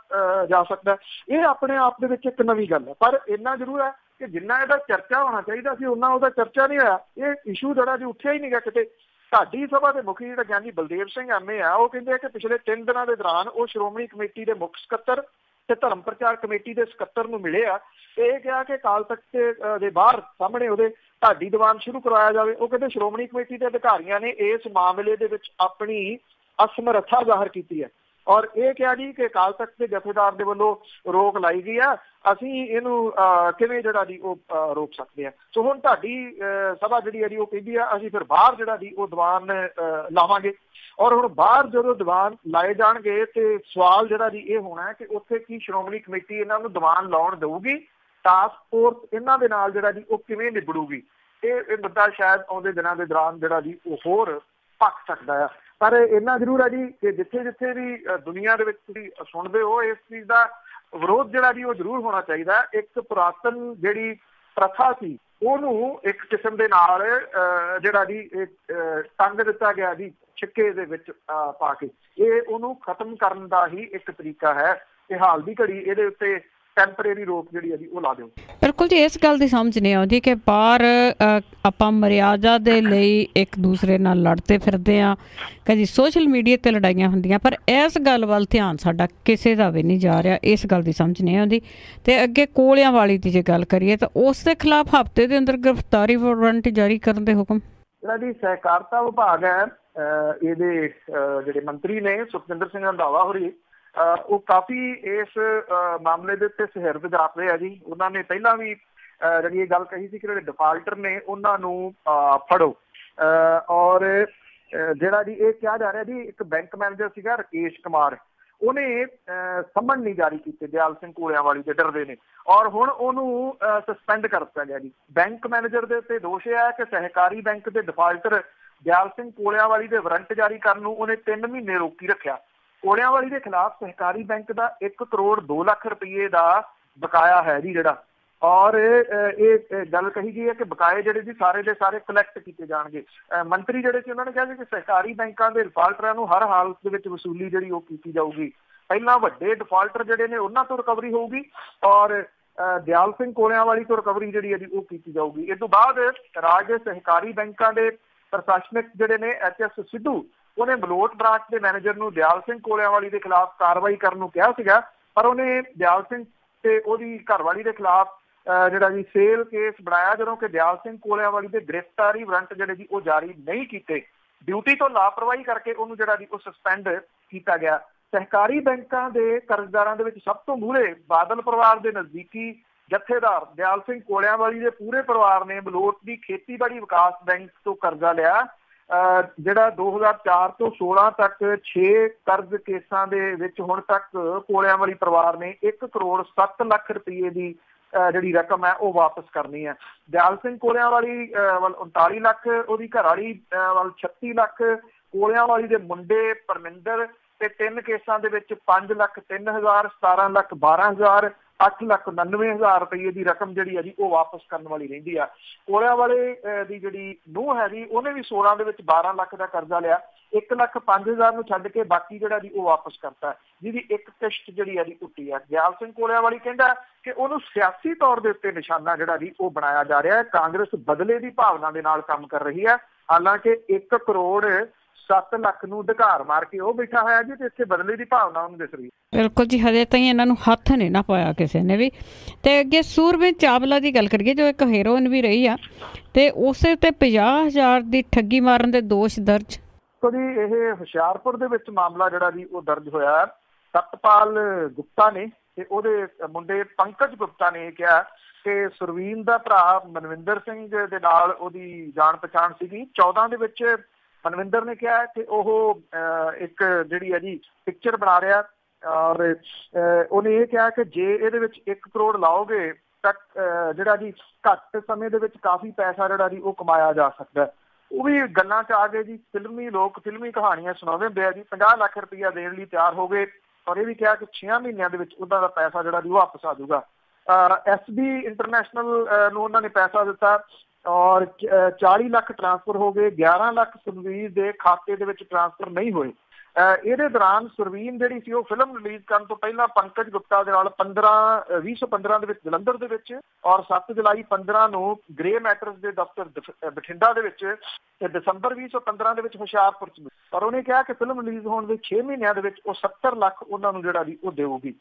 ਜਾ ਸਕਦਾ। ਇਹ ਆਪਣੇ ਆਪ ਦੇ ਵਿੱਚ ਇੱਕ ਨਵੀਂ ਗੱਲ ਹੈ ਪਰ ਇੰਨਾ ਜ਼ਰੂਰ ਹੈ ਕਿ ਜਿੰਨਾ ਇਹਦਾ ਚਰਚਾ ਹੋਣਾ ਚਾਹੀਦਾ ਸੀ ਉਹਨਾਂ ਉਹਦਾ ਚਰਚਾ ਨਹੀਂ ਹੋਇਆ। ਇਹ ਇਸ਼ੂ ਜਿਹੜਾ ਜੀ ਉੱਠਿਆ ਹੀ ਨਹੀਂ ਗਾ ਕਿਤੇ। ਢਾਡੀ ਸਭਾ ਦੇ ਮੁਖੀ ਜਿਹੜਾ ਗਿਆਨੀ ਬਲਦੇਵ ਸਿੰਘ ਐਮਏ ਆ ਉਹ ਕਹਿੰਦੇ ਆ ਕਿ ਪਿਛਲੇ 3 ਦਿਨਾਂ ਦੇ ਦੌਰਾਨ ਉਹ ਸ਼੍ਰੋਮਣੀ ਕਮੇਟੀ ਦੇ ਮੁੱਖ ਸਕੱਤਰ ਤੇ ਧਰਮ ਪ੍ਰਚਾਰ ਕਮੇਟੀ ਦੇ ਸਕੱਤਰ ਨੂੰ ਮਿਲੇ ਆ ਤੇ ਇਹ ਕਿਹਾ ਕਿ ਅਕਾਲ ਤਖਤ ਦੇ ਬਾਹਰ ਸਾਹਮਣੇ ਉਹਦੇ ਢਾਡੀ ਦੀਵਾਨ ਸ਼ੁਰੂ ਕਰਵਾਇਆ ਜਾਵੇ। ਉਹ ਕਹਿੰਦੇ ਸ਼੍ਰੋਮਣੀ ਕਮੇਟੀ ਦੇ ਅਧਿਕਾਰੀਆਂ ਨੇ ਇਸ ਮਾਮਲੇ ਦੇ ਵਿੱਚ ਆਪਣੀ ਅਸਮਰੱਥਾ ਜ਼ਾਹਰ ਕੀਤੀ ਹੈ ਔਰ ਇਹ ਕਿਹਾ ਜੀ ਕਿ ਅਕਾਲ ਤਖਤ ਦੇ ਜਥੇਦਾਰ ਦੇ ਵੱਲੋਂ ਰੋਕ ਲਾਈ ਗਈ ਆ, ਅਸੀਂ ਇਹਨੂੰ ਕਿਵੇਂ ਜਿਹੜਾ ਜੀ ਉਹ ਰੋਕ ਸਕਦੇ ਆ। ਸੋ ਹੁਣ ਢਾਡੀ ਸਭਾ ਜਿਹੜੀ ਹੈ ਜੀ ਉਹ ਕਹਿੰਦੀ ਆ ਅਸੀਂ ਫਿਰ ਬਾਹਰ ਜਿਹੜਾ ਜੀ ਉਹ ਦੀਵਾਨ ਲਾਵਾਂਗੇ ਔਰ ਹੁਣ ਬਾਹਰ ਜਦੋਂ ਦੀਵਾਨ ਲਾਏ ਜਾਣਗੇ ਤੇ ਸਵਾਲ ਜਿਹੜਾ ਜੀ ਇਹ ਹੋਣਾ ਹੈ ਕਿ ਉੱਥੇ ਕੀ ਸ਼੍ਰੋਮਣੀ ਕਮੇਟੀ ਇਹਨਾਂ ਨੂੰ ਦੀਵਾਨ ਲਾਉਣ ਦੇਊਗੀ, ਟਾਸਕ ਫੋਰਸ ਇਹਨਾਂ ਦੇ ਨਾਲ ਜਿਹੜਾ ਜੀ ਉਹ ਕਿਵੇਂ ਨਿਬੜੂਗੀ। ਇਹ ਮੁੱਦਾ ਸ਼ਾਇਦ ਆਉਂਦੇ ਦਿਨਾਂ ਦੇ ਦੌਰਾਨ ਜਿਹੜਾ ਜੀ ਉਹ ਹੋਰ ਭਖ ਸਕਦਾ ਆ। ਪਰ ਇੰਨਾ ਜ਼ਰੂਰ ਹੈ ਜੀ ਕਿ ਜਿੱਥੇ ਜਿੱਥੇ ਵੀ ਦੁਨੀਆ ਦੇ ਵਿੱਚ ਤੁਸੀਂ ਸੁਣਦੇ ਹੋ ਇਸ ਚੀਜ਼ ਦਾ ਵਿਰੋਧ ਜਿਹੜਾ ਜੀ ਉਹ ਜ਼ਰੂਰ ਹੋਣਾ ਚਾਹੀਦਾ। ਇੱਕ ਪੁਰਾਤਨ ਜਿਹੜੀ ਪ੍ਰਥਾ ਸੀ ਉਹਨੂੰ ਇੱਕ ਕਿਸਮ ਦੇ ਨਾਲ ਜਿਹੜਾ ਜੀ ਟੰਗ ਦਿੱਤਾ ਗਿਆ ਜੀ ਛਿੱਕੇ ਦੇ ਵਿੱਚ ਪਾ ਕੇ, ਇਹ ਉਹਨੂੰ ਖਤਮ ਕਰਨ ਦਾ ਹੀ ਇੱਕ ਤਰੀਕਾ ਹੈ ਕਿ ਹਾਲ ਦੀ ਘੜੀ ਇਹਦੇ ਉੱਤੇ ਟੈਂਪਰੇਰੀ ਰੋਕ ਜਿਹੜੀ ਹੈ ਜੀ ਉਹ ਲਾ ਦਿਓ। ਬਿਲਕੁਲ ਜੀ। ਇਸ ਗੱਲ ਦੀ ਸਮਝ ਨਹੀਂ ਆਉਂਦੀ ਕਿ ਬਾਹਰ ਆਪਾਂ ਮਰਿਆਦਾ ਦੇ ਲਈ ਇੱਕ ਦੂਸਰੇ ਨਾਲ ਲੜਦੇ ਫਿਰਦੇ ਹਾਂ, ਕਦੀ ਸੋਸ਼ਲ ਮੀਡੀਆ 'ਤੇ ਲੜਾਈਆਂ ਹੁੰਦੀਆਂ ਪਰ ਇਸ ਗੱਲ ਵੱਲ ਧਿਆਨ ਸਾਡਾ ਕਿਸੇ ਦਾ ਵੀ ਨਹੀਂ ਜਾ ਰਿਹਾ। ਇਸ ਗੱਲ ਦੀ ਸਮਝ ਨਹੀਂ ਆਉਂਦੀ। ਅਤੇ ਅੱਗੇ ਕੋਲਿਆਂ ਵਾਲੀ ਦੀ ਜੇ ਗੱਲ ਕਰੀਏ ਤਾਂ ਉਸ ਦੇ ਖਿਲਾਫ ਹਫ਼ਤੇ ਦੇ ਅੰਦਰ ਗ੍ਰਿਫਤਾਰੀ ਵਾਰੰਟ ਜਾਰੀ ਕਰਨ ਦੇ ਹੁਕਮ। ਜਿਹੜਾ ਜੀ ਸਹਿਕਾਰਤਾ ਵਿਭਾਗ ਹੈ ਇਹਦੇ ਜਿਹੜੇ ਮੰਤਰੀ ਨੇ ਸੁਖਜਿੰਦਰ ਸਿੰਘ ਰੰਧਾਵਾ ਹੋਰੀ ਉਹ ਕਾਫੀ ਇਸ ਮਾਮਲੇ ਦੇ ਉੱਤੇ ਸਹਿਰਦ ਜਾਪ ਰਹੇ ਆ ਜੀ। ਉਹਨਾਂ ਨੇ ਪਹਿਲਾਂ ਵੀ ਜਿਹੜੀ ਇਹ ਗੱਲ ਕਹੀ ਸੀ ਕਿ ਜਿਹੜੇ ਡਿਫਾਲਟਰ ਨੇ ਉਹਨਾਂ ਨੂੰ ਫੜੋ ਔਰ ਜਿਹੜਾ ਜੀ ਇਹ ਕਿਹਾ ਜਾ ਰਿਹਾ ਜੀ ਇੱਕ ਬੈਂਕ ਮੈਨੇਜਰ ਸੀਗਾ ਰਕੇਸ਼ ਕੁਮਾਰ, ਉਹਨੇ ਸੰਮਨ ਨਹੀਂ ਜਾਰੀ ਕੀਤੇ ਦਿਆਲ ਸਿੰਘ ਕੋਲਿਆਂਵਾਲੀ ਦੇ ਡਰਦੇ ਨੇ ਔਰ ਹੁਣ ਉਹਨੂੰ ਸਸਪੈਂਡ ਕਰ ਦਿੱਤਾ ਗਿਆ ਜੀ। ਬੈਂਕ ਮੈਨੇਜਰ ਦੇ ਉੱਤੇ ਦੋਸ਼ ਇਹ ਹੈ ਕਿ ਸਹਿਕਾਰੀ ਬੈਂਕ ਦੇ ਡਿਫਾਲਟਰ ਦਿਆਲ ਸਿੰਘ ਕੋਲਿਆਂਵਾਲੀ ਦੇ ਵਾਰੰਟ ਜਾਰੀ ਕਰਨ ਨੂੰ ਉਹਨੇ 3 ਮਹੀਨੇ ਰੋਕੀ ਰੱਖਿਆ। ਕੋਲਿਆਂਵਾਲੀ ਦੇ ਖਿਲਾਫ ਸਹਿਕਾਰੀ ਬੈਂਕ ਦਾ 1 ਕਰੋੜ 2 ਲੱਖ ਰੁਪਏ ਦਾ ਬਕਾਇਆ ਹੈ ਜੀ ਜਿਹੜਾ, ਔਰ ਇਹ ਗੱਲ ਕਹੀ ਗਈ ਹੈ ਕਿ ਬਕਾਏ ਜਿਹੜੇ ਜੀ ਸਾਰੇ ਦੇ ਸਾਰੇ ਕਲੈਕਟ ਕੀਤੇ ਜਾਣਗੇ। ਮੰਤਰੀ ਜਿਹੜੇ ਸੀ ਉਹਨਾਂ ਨੇ ਕਿਹਾ ਸੀ ਕਿ ਸਹਿਕਾਰੀ ਬੈਂਕਾਂ ਦੇ ਡਿਫਾਲਟਰਾਂ ਨੂੰ ਹਰ ਹਾਲਤ ਦੇ ਵਿੱਚ ਵਸੂਲੀ ਜਿਹੜੀ ਉਹ ਕੀਤੀ ਜਾਊਗੀ। ਪਹਿਲਾਂ ਵੱਡੇ ਡਿਫਾਲਟਰ ਜਿਹੜੇ ਨੇ ਉਹਨਾਂ ਤੋਂ ਰਿਕਵਰੀ ਹੋਊਗੀ ਔਰ ਦਿਆਲ ਸਿੰਘ ਕੋਲਿਆਂਵਾਲੀ ਤੋਂ ਰਿਕਵਰੀ ਜਿਹੜੀ ਹੈ ਜੀ ਉਹ ਕੀਤੀ ਜਾਊਗੀ। ਇਸ ਤੋਂ ਬਾਅਦ ਰਾਜ ਦੇ ਸਹਿਕਾਰੀ ਬੈਂਕਾਂ ਦੇ ਪ੍ਰਸ਼ਾਸਨਿਕ ਜਿਹੜੇ ਨੇ HS ਸਿੱਧੂ ਉਹਨੇ ਮਲੋਟ ਬ੍ਰਾਂਚ ਦੇ ਮੈਨੇਜਰ ਨੂੰ ਦਿਆਲ ਸਿੰਘ ਕੋਲਿਆਂਵਾਲੀ ਦੇ ਖਿਲਾਫ ਕਾਰਵਾਈ ਕਰਨ ਨੂੰ ਕਿਹਾ ਸੀਗਾ, ਪਰ ਉਹਨੇ ਦਿਆਲ ਸਿੰਘ ਤੇ ਉਹਦੀ ਘਰਵਾਲੀ ਦੇ ਖਿਲਾਫ ਜਿਹੜਾ ਜੀ ਸੇਲ ਕੇਸ ਬਣਾਇਆ, ਜਦੋਂ ਕਿ ਦਿਆਲ ਸਿੰਘ ਕੋਲਿਆਂਵਾਲੀ ਦੇ ਗ੍ਰਿਫਤਾਰੀ ਵਾਰੰਟ ਜਿਹੜੇ ਜੀ ਉਹ ਜਾਰੀ ਨਹੀਂ ਕੀਤੇ। ਡਿਊਟੀ ਤੋਂ ਲਾਪਰਵਾਹੀ ਕਰਕੇ ਉਹਨੂੰ ਜਿਹੜਾ ਜੀ ਉਹ ਸਸਪੈਂਡ ਕੀਤਾ ਗਿਆ। ਸਹਿਕਾਰੀ ਬੈਂਕਾਂ ਦੇ ਕਰਜ਼ਦਾਰਾਂ ਦੇ ਵਿੱਚ ਸਭ ਤੋਂ ਮੂਹਰੇ ਬਾਦਲ ਪਰਿਵਾਰ ਦੇ ਨਜ਼ਦੀਕੀ ਜਥੇਦਾਰ ਦਿਆਲ ਸਿੰਘ ਕੋਲਿਆਂਵਾਲੀ ਦੇ ਪੂਰੇ ਪਰਿਵਾਰ ਨੇ ਮਲੋਟ ਦੀ ਖੇਤੀਬਾੜੀ ਵਿਕਾਸ ਬੈਂਕ ਤੋਂ ਕਰਜ਼ਾ ਲਿਆ, ਜਿਹੜਾ 2004 ਤੋਂ 16 ਤੱਕ 6 ਕਰਜ਼ ਕੇਸਾਂ ਦੇ ਵਿੱਚ ਹੁਣ ਤੱਕ ਕੋਲਿਆਂਵਾਲੀ ਪਰਿਵਾਰ ਨੇ 1 ਕਰੋੜ 7 ਲੱਖ ਰੁਪਏ ਦੀ ਜਿਹੜੀ ਰਕਮ ਹੈ ਉਹ ਵਾਪਸ ਕਰਨੀ ਹੈ। ਦਿਆਲ ਸਿੰਘ ਕੋਲਿਆਂਵਾਲੀ ਵੱਲ 39 ਲੱਖ, ਉਹਦੀ ਘਰਵਾਲੀ ਵੱਲ 36 ਲੱਖ, ਕੋਲਿਆਂਵਾਲੀ ਦੇ ਮੁੰਡੇ ਪਰਮਿੰਦਰ ਤੇ 3 ਕੇਸਾਂ ਦੇ ਵਿੱਚ 5 ਲੱਖ 3,000, 17 ਲੱਖ 12,000, 8,99,000 ਰੁਪਏ ਦੀ ਰਕਮ ਜਿਹੜੀ ਹੈ ਜੀ ਉਹ ਵਾਪਸ ਕਰਨ ਵਾਲੀ ਰਹਿੰਦੀ ਆ। ਕੋਲਿਆਂਵਾਲੇ ਦੀ ਜਿਹੜੀ ਨੂੰਹ ਹੈ ਜੀ ਉਹਨੇ ਵੀ 16 ਦੇ ਵਿੱਚ 12 ਲੱਖ ਦਾ ਕਰਜ਼ਾ ਲਿਆ, 1,05,000 ਨੂੰ ਛੱਡ ਕੇ ਬਾਕੀ ਜਿਹੜਾ ਜੀ ਉਹ ਵਾਪਸ ਕਰਤਾ, ਜਿਹਦੀ ਇੱਕ ਕਿਸ਼ਤ ਜਿਹੜੀ ਹੈ ਜੀ ਟੁੱਟੀ ਹੈ। ਦਿਆਲ ਸਿੰਘ ਕੋਲਿਆਂਵਾਲੀ ਕਹਿੰਦਾ ਕਿ ਉਹਨੂੰ ਸਿਆਸੀ ਤੌਰ ਦੇ ਉੱਤੇ ਨਿਸ਼ਾਨਾ ਜਿਹੜਾ ਜੀ ਉਹ ਬਣਾਇਆ ਜਾ ਰਿਹਾ ਹੈ। ਕਾਂਗਰਸ ਬਦਲੇ ਦੀ ਭਾਵਨਾ ਦੇ ਨਾਲ ਕੰਮ ਕਰ ਰਹੀ ਹੈ, ਹਾਲਾਂਕਿ 1 ਕਰੋੜ 7 ਲੱਖ ਨੂੰ ਢਕਾਰ ਮਾਰ ਕੇ ਉਹ ਬੈਠਾ ਹੋਇਆ ਜੀ, ਤੇ ਇੱਥੇ ਬਦਲੇ ਦੀ ਭਾਵਨਾ ਉਹਨੂੰ ਦਿਸ ਰਹੀ ਹੈ। ਬਿਲਕੁਲ ਜੀ, ਹਜੇ ਤਾਈਂ ਇਹਨਾਂ ਨੂੰ ਹੱਥ ਨਹੀਂ ਨਾ ਪਾਇਆ ਕਿਸੇ ਨੇ ਵੀ। ਤੇ ਅੱਗੇ ਸੂਰਬੀਰ ਚਾਵਲਾ ਦੀ ਗੱਲ ਕਰੀਏ, ਜੋ ਇੱਕ ਹੀਰੋਇਨ ਵੀ ਰਹੀ ਆ, ਤੇ ਉਸੇ ਤੇ 50,000 ਦੀ ਠੱਗੀ ਮਾਰਨ ਦੇ ਦੋਸ਼ ਦਰਜ। ਜੀ ਇਹ ਹੁਸ਼ਿਆਰਪੁਰ ਦੇ ਵਿੱਚ ਮਾਮਲਾ ਜਿਹੜਾ ਜੀ ਉਹ ਦਰਜ ਹੋਇਆ। ਸਤਪਾਲ ਗੁਪਤਾ ਨੇ ਤੇ ਉਹਦੇ ਮੁੰਡੇ ਪੰਕਜ ਗੁਪਤਾ ਨੇ ਕਿਹਾ ਕਿ ਸੁਰਵੀਨ ਦਾ ਭਰਾ ਮਨਵਿੰਦਰ ਸਿੰਘ ਦੇ ਨਾਲ ਉਹਦੀ ਜਾਣ ਪਛਾਣ ਸੀਗੀ। 14 ਦੇ ਵਿੱਚ ਮਨਵਿੰਦਰ ਨੇ ਕਿਹਾ ਕਿ ਉਹ ਇੱਕ ਜਿਹੜੀ ਹੈ ਜੀ ਪਿਕਚਰ ਬਣਾ ਰਿਹਾ, ਔਰ ਉਹਨੇ ਇਹ ਕਿਹਾ ਕਿ ਜੇ ਇਹਦੇ ਵਿੱਚ 1 ਕਰੋੜ ਲਾਓਗੇ ਤਾਂ ਜਿਹੜਾ ਜੀ ਘੱਟ ਸਮੇਂ ਦੇ ਵਿੱਚ ਕਾਫੀ ਪੈਸਾ ਜਿਹੜਾ ਜੀ ਉਹ ਕਮਾਇਆ ਜਾ ਸਕਦਾ। ਉਹ ਵੀ ਗੱਲਾਂ 'ਚ ਆ ਗਏ ਜੀ, ਲੋਕ ਫਿਲਮੀ ਕਹਾਣੀਆਂ ਸੁਣਾਉਂਦੇ ਹੁੰਦੇ ਆ ਜੀ। 50 ਲੱਖ ਰੁਪਇਆ ਦੇਣ ਲਈ ਤਿਆਰ ਹੋ ਗਏ, ਔਰ ਇਹ ਵੀ ਕਿਹਾ ਕਿ 6 ਮਹੀਨਿਆਂ ਦੇ ਵਿੱਚ ਉਹਨਾਂ ਦਾ ਪੈਸਾ ਜਿਹੜਾ ਜੀ ਵਾਪਸ ਆ ਜਾਊਗਾ। SB ਇੰਟਰਨੈਸ਼ਨਲ ਨੂੰ ਉਹਨਾਂ ਨੇ ਪੈਸਾ ਦਿੱਤਾ, ਔਰ 40 ਲੱਖ ਟ੍ਰਾਂਸਫਰ ਹੋ ਗਏ, 11 ਲੱਖ ਸੁਰਵੀਰ ਦੇ ਖਾਤੇ ਦੇ ਵਿੱਚ ਟ੍ਰਾਂਸਫਰ ਨਹੀਂ ਹੋਏ। ਇਹਦੇ ਦੌਰਾਨ ਸੁਰਵੀਨ ਜਿਹੜੀ ਸੀ ਉਹ ਫਿਲਮ ਰਿਲੀਜ਼ ਕਰਨ ਤੋਂ ਪਹਿਲਾਂ ਪੰਕਜ ਗੁਪਤਾ ਦੇ ਨਾਲ 2015 ਦੇ ਵਿੱਚ ਜਲੰਧਰ ਦੇ ਵਿੱਚ, ਔਰ 7 ਜੁਲਾਈ 15 ਨੂੰ ਗ੍ਰੇ ਮੈਟਰਸ ਦੇ ਦਫ਼ਤਰ ਬਠਿੰਡਾ ਦੇ ਵਿੱਚ, ਤੇ ਦਸੰਬਰ 2015 ਦੇ ਵਿੱਚ ਹੁਸ਼ਿਆਰਪੁਰ ਚ। ਪਰ ਉਹਨੇ ਕਿਹਾ ਕਿ ਫਿਲਮ ਰਿਲੀਜ਼ ਹੋਣ ਦੇ 6 ਮਹੀਨਿਆਂ ਦੇ ਵਿੱਚ ਉਹ 70 ਲੱਖ ਉਹਨਾਂ ਨੂੰ ਜਿਹੜਾ ਜੀ ਉਹ ਦੇਊਗੀ।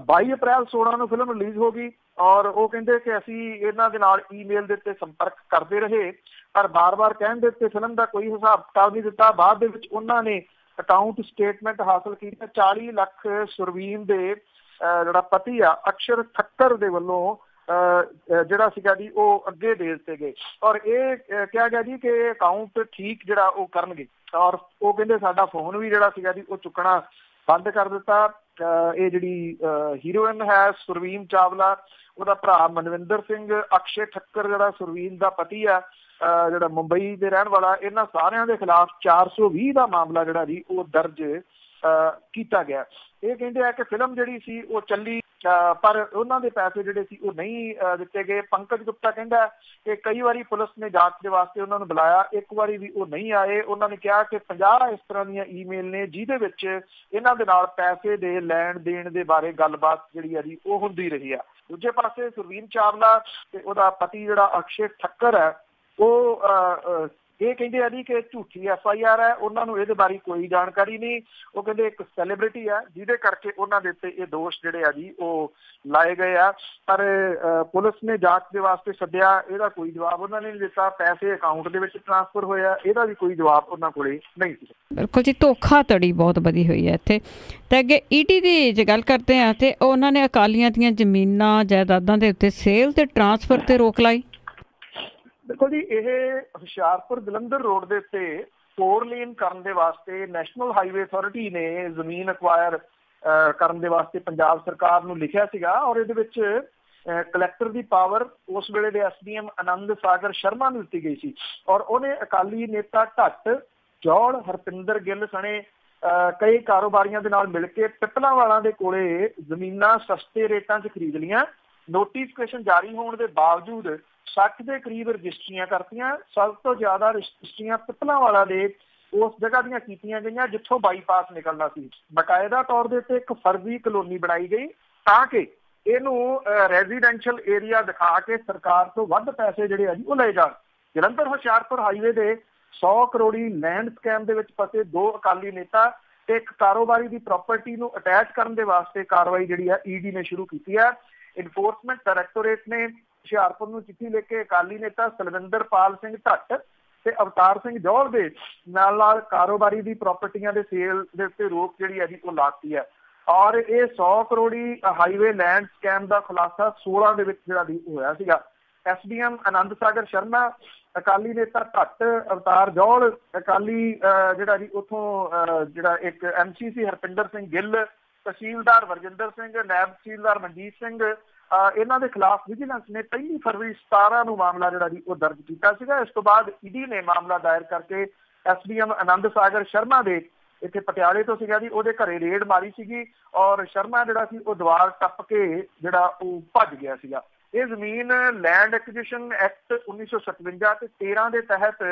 22 ਅਪ੍ਰੈਲ 16 ਨੂੰ ਫਿਲਮ ਰਿਲੀਜ਼ ਹੋ ਗਈ, ਔਰ ਉਹ ਕਹਿੰਦੇ ਕਿ ਅਸੀਂ ਇਹਨਾਂ ਦੇ ਨਾਲ ਈਮੇਲ ਦੇ ਉੱਤੇ ਸੰਪਰਕ ਕਰਦੇ ਰਹੇ, ਪਰ ਬਾਰ-ਬਾਰ ਕਹਿਣ ਦੇ ਉੱਤੇ ਫਿਲਮ ਦਾ ਕੋਈ ਹਿਸਾਬ ਕਿਤਾਬ ਨਹੀਂ ਦਿੱਤਾ। ਬਾਅਦ ਦੇ ਵਿੱਚ ਉਹਨਾਂ ਨੇ ਅਕਾਊਂਟ ਸਟੇਟਮੈਂਟ ਹਾਸਲ ਕੀਤਾ। 40 ਲੱਖ ਸੁਰਵੀਨ ਦੇ ਜਿਹੜਾ ਪਤੀ ਆ ਅਕਸ਼ਰ ਠੱਕਰ ਦੇ ਵੱਲੋਂ ਜਿਹੜਾ ਸੀਗਾ ਜੀ ਉਹ ਅੱਗੇ ਦੇ ਦਿੱਤੇ ਗਏ, ਔਰ ਇਹ ਕਿਹਾ ਗਿਆ ਜੀ ਕਿ ਅਕਾਊਂਟ ਠੀਕ ਜਿਹੜਾ ਉਹ ਕਰਨਗੇ, ਔਰ ਉਹ ਕਹਿੰਦੇ ਸਾਡਾ ਫੋਨ ਵੀ ਜਿਹੜਾ ਸੀਗਾ ਜੀ ਉਹ ਚੁੱਕਣਾ ਬੰਦ ਕਰ ਦਿੱਤਾ। ਇਹ ਜਿਹੜੀ ਹੀਰੋਇਨ ਹੈ ਸੁਰਵੀਨ ਚਾਵਲਾ, ਉਹਦਾ ਭਰਾ ਮਨਵਿੰਦਰ ਸਿੰਘ, ਅਕਸ਼ੇ ਠੱਕਰ ਜਿਹੜਾ ਸੁਰਵੀਨ ਦਾ ਪਤੀ ਆ ਜਿਹੜਾ ਮੁੰਬਈ ਦੇ ਰਹਿਣ ਵਾਲਾ, ਇਹਨਾਂ ਸਾਰਿਆਂ ਦੇ ਖਿਲਾਫ 420 ਦਾ ਮਾਮਲਾ ਜਿਹੜਾ ਜੀ ਉਹ ਦਰਜ ਕੀਤਾ ਗਿਆ। ਇਹ ਕਹਿੰਦੇ ਆ ਕਿ ਫਿਲਮ ਜਿਹੜੀ ਸੀ ਉਹ ਚੱਲੀ, ਪਰ ਉਹਨਾਂ ਦੇ ਪੈਸੇ ਜਿਹੜੇ ਸੀ ਉਹ ਨਹੀਂ ਦਿੱਤੇ ਗਏ। ਪੰਕਜ ਗੁਪਤਾ ਕਹਿੰਦਾ ਕਿ ਕਈ ਵਾਰੀ ਪੁਲਿਸ ਨੇ ਜਾਂਚ ਦੇ ਵਾਸਤੇ ਉਹਨਾਂ ਨੂੰ ਬੁਲਾਇਆ, ਇੱਕ ਵਾਰੀ ਵੀ ਉਹ ਨਹੀਂ ਆਏ। ਉਹਨਾਂ ਨੇ ਕਿਹਾ ਕਿ 50 ਇਸ ਤਰ੍ਹਾਂ ਦੀਆਂ ਈਮੇਲ ਨੇ ਜਿਹਦੇ ਵਿੱਚ ਇਹਨਾਂ ਦੇ ਨਾਲ ਪੈਸੇ ਦੇ ਲੈਣ ਦੇਣ ਦੇ ਬਾਰੇ ਗੱਲਬਾਤ ਜਿਹੜੀ ਆ ਜੀ ਉਹ ਹੁੰਦੀ ਰਹੀ ਆ। ਦੂਜੇ ਪਾਸੇ ਸੁਰਵੀਨ ਚਾਵਲਾ ਤੇ ਉਹਦਾ ਪਤੀ ਜਿਹੜਾ ਅਕਸ਼ੇ ਠੱਕਰ ਹੈ, ਉਹ ਇਹ ਕਹਿੰਦੇ ਆ ਜੀ ਕਿ ਝੂਠੀ FIR ਹੈ, ਉਹਨਾਂ ਨੂੰ ਇਹਦੇ ਬਾਰੇ ਕੋਈ ਜਾਣਕਾਰੀ ਨਹੀਂ। ਉਹ ਕਹਿੰਦੇ ਇੱਕ ਸੈਲੀਬ੍ਰਿਟੀ ਆ ਜਿਹਦੇ ਕਰਕੇ ਉਹਨਾਂ ਦੇ ਉੱਤੇ ਇਹ ਦੋਸ਼ ਜਿਹੜੇ ਆ ਜੀ ਉਹ ਲਾਏ ਗਏ ਆ, ਪਰ ਪੁਲਿਸ ਨੇ ਜਾਂਚ ਦੇ ਵਾਸਤੇ ਸੱਦਿਆ, ਇਹਦਾ ਕੋਈ ਜਵਾਬ ਉਹਨਾਂ ਨੇ ਨਹੀਂ ਦਿੱਤਾ। ਪੈਸੇ ਅਕਾਊਂਟ ਦੇ ਵਿੱਚ ਟ੍ਰਾਂਸਫਰ ਹੋਇਆ, ਇਹਦਾ ਵੀ ਕੋਈ ਜਵਾਬ ਉਹਨਾਂ ਕੋਲੇ ਨਹੀਂ ਸੀ। ਬਿਲਕੁਲ ਜੀ, ਧੋਖਾਧੜੀ ਬਹੁਤ ਵਧੀ ਹੋਈ ਹੈ ਇੱਥੇ। ਤੇ ਅੱਗੇ ED ਦੀ ਜੇ ਗੱਲ ਕਰਦੇ ਆ ਤੇ ਉਹਨਾਂ ਨੇ ਅਕਾਲੀਆਂ ਦੀਆਂ ਜ਼ਮੀਨਾਂ ਜਾਇਦਾਦਾਂ ਦੇ ਉੱਤੇ ਸੇਲ ਤੇ ਟ੍ਰਾਂਸਫਰ ਤੇ ਰੋਕ ਲਾਈ। ਦੇਖੋ ਜੀ, ਇਹ ਹੁਸ਼ਿਆਰਪੁਰ ਜਲੰਧਰ ਰੋਡ ਦੇ ਉੱਤੇ 4 ਲੇਨ ਕਰਨ ਦੇ ਵਾਸਤੇ ਨੈਸ਼ਨਲ ਹਾਈਵੇ ਅਥਾਰਟੀ ਨੇ ਜ਼ਮੀਨ ਅਕਵਾਇਰ ਕਰਨ ਦੇ ਵਾਸਤੇ ਪੰਜਾਬ ਸਰਕਾਰ ਨੂੰ ਲਿਖਿਆ ਸੀਗਾ, ਔਰ ਇਹਦੇ ਵਿੱਚ ਕਲੈਕਟਰ ਦੀ ਪਾਵਰ ਉਸ ਵੇਲੇ ਦੇ SDM ਆਨੰਦ ਸਾਗਰ ਸ਼ਰਮਾ ਨੂੰ ਦਿੱਤੀ ਗਈ ਸੀ, ਔਰ ਉਹਨੇ ਅਕਾਲੀ ਨੇਤਾ ਢੱਟ ਜੌਲ ਹਰਪਿੰਦਰ ਗਿੱਲ ਸਣੇ ਕਈ ਕਾਰੋਬਾਰੀਆਂ ਦੇ ਨਾਲ ਮਿਲ ਕੇ ਪਿੱਪਲਾਂਵਾਲਾ ਦੇ ਕੋਲੇ ਜ਼ਮੀਨਾਂ ਸਸਤੇ ਰੇਟਾਂ 'ਚ ਖਰੀਦ ਲਈਆਂ। ਨੋਟੀਫਿਕੇਸ਼ਨ ਜਾਰੀ ਹੋਣ ਦੇ ਬਾਵਜੂਦ 60 ਦੇ ਕਰੀਬ ਰਜਿਸਟਰੀਆਂ ਕਰਤੀਆਂ। ਸਭ ਤੋਂ ਜ਼ਿਆਦਾ ਰਜਿਸਟਰੀਆਂ ਪਿੱਪਲਾਂਵਾਲਾ ਦੇ ਉਸ ਜਗ੍ਹਾ ਦੀਆਂ ਕੀਤੀਆਂ ਗਈਆਂ ਜਿੱਥੋਂ ਬਾਈਪਾਸ ਨਿਕਲਦਾ ਸੀ। ਬਕਾਇਦਾ ਤੌਰ ਦੇ ਉੱਤੇ ਇੱਕ ਫਰਜ਼ੀ ਕਲੋਨੀ ਬਣਾਈ ਗਈ ਤਾਂ ਕਿ ਇਹਨੂੰ ਰੈਜ਼ੀਡੈਂਸ਼ੀਅਲ ਏਰੀਆ ਦਿਖਾ ਕੇ ਸਰਕਾਰ ਤੋਂ ਵੱਧ ਪੈਸੇ ਜਿਹੜੇ ਆ ਜੀ ਉਹ ਲਏ ਜਾਣ। ਜਲੰਧਰ ਹੁਸ਼ਿਆਰਪੁਰ ਹਾਈਵੇ ਦੇ 100 ਕਰੋੜੀ ਲੈਂਡ ਸਕੈਮ ਦੇ ਵਿੱਚ ਫਸੇ 2 ਅਕਾਲੀ ਨੇਤਾ ਤੇ ਇੱਕ ਕਾਰੋਬਾਰੀ ਦੀ ਪ੍ਰਾਪਰਟੀ ਨੂੰ ਅਟੈਚ ਕਰਨ ਦੇ ਵਾਸਤੇ ਕਾਰਵਾਈ ਜਿਹੜੀ ਆ ਈਡੀ ਨੇ ਸ਼ੁਰੂ ਕੀਤੀ ਹੈ। ਇਨਫੋਰਸਮੈਂਟ ਡਾਇਰੈਕਟੋਰੇਟ ਨੇ ਹੁਸ਼ਿਆਰਪੁਰ ਨੂੰ ਚਿੱਠੀ ਲਿਖ ਕੇ ਅਕਾਲੀ ਨੇਤਾ ਸਲਵਿੰਦਰਪਾਲ ਸਿੰਘ ਢੱਟ ਤੇ ਅਵਤਾਰ ਸਿੰਘ ਜੌਹਲ ਦੇ ਨਾਲ ਕਾਰੋਬਾਰੀ ਦੀ ਪ੍ਰਾਪਰਟੀਆਂ ਦੇ ਸੇਲ ਦੇ ਉੱਤੇ ਰੋਕ ਜਿਹੜੀ ਹੈ ਜੀ ਉਹ ਲਾਤੀ ਹੈ। ਔਰ ਇਹ 100 ਕਰੋੜੀ ਹਾਈਵੇ ਲੈਂਡ ਸਕੈਮ ਦਾ ਖੁਲਾਸਾ 16 ਦੇ ਵਿੱਚ ਜਿਹੜਾ ਵੀ ਹੋਇਆ ਸੀਗਾ। SDM ਆਨੰਦ ਸਾਗਰ ਸ਼ਰਮਾ, ਅਕਾਲੀ ਨੇਤਾ ਢੱਟ, ਅਵਤਾਰ ਜੌਹਲ, ਅਕਾਲੀ ਜਿਹੜਾ ਜੀ ਉੱਥੋਂ ਜਿਹੜਾ ਇੱਕ MCC ਹਰਪਿੰਦਰ ਸਿੰਘ ਗਿੱਲ, ਤਹਿਸੀਲਦਾਰ ਵਰਜਿੰਦਰ ਸਿੰਘ, ਨਾਇਬ ਤਹਿਸੀਲਦਾਰ ਮਨਜੀਤ ਸਿੰਘ, ਇਹਨਾਂ ਦੇ ਖਿਲਾਫ ਵਿਜੀਲੈਂਸ ਨੇ 1 ਫਰਵਰੀ 17 ਨੂੰ ਮਾਮਲਾ ਜਿਹੜਾ ਜੀ ਉਹ ਦਰਜ ਕੀਤਾ ਸੀਗਾ। ਇਸ ਤੋਂ ਬਾਅਦ ਈਡੀ ਨੇ ਮਾਮਲਾ ਦਾਇਰ ਕਰਕੇ SDM ਆਨੰਦ ਸਾਗਰ ਸ਼ਰਮਾ ਦੇ ਇੱਥੇ ਪਟਿਆਲੇ ਤੋਂ ਸੀਗਾ ਜੀ ਉਹਦੇ ਘਰੇ ਰੇਡ ਮਾਰੀ ਸੀਗੀ ਔਰ ਸ਼ਰਮਾ ਜਿਹੜਾ ਸੀ ਉਹ ਦੀਵਾਰ ਟੱਪ ਕੇ ਜਿਹੜਾ ਉਹ ਭੱਜ ਗਿਆ ਸੀਗਾ। ਇਹ ਜ਼ਮੀਨ ਲੈਂਡ ਐਕੁਜੀਸ਼ਨ ਐਕਟ 1957 ਤੇ 13 ਦੇ ਤਹਿਤ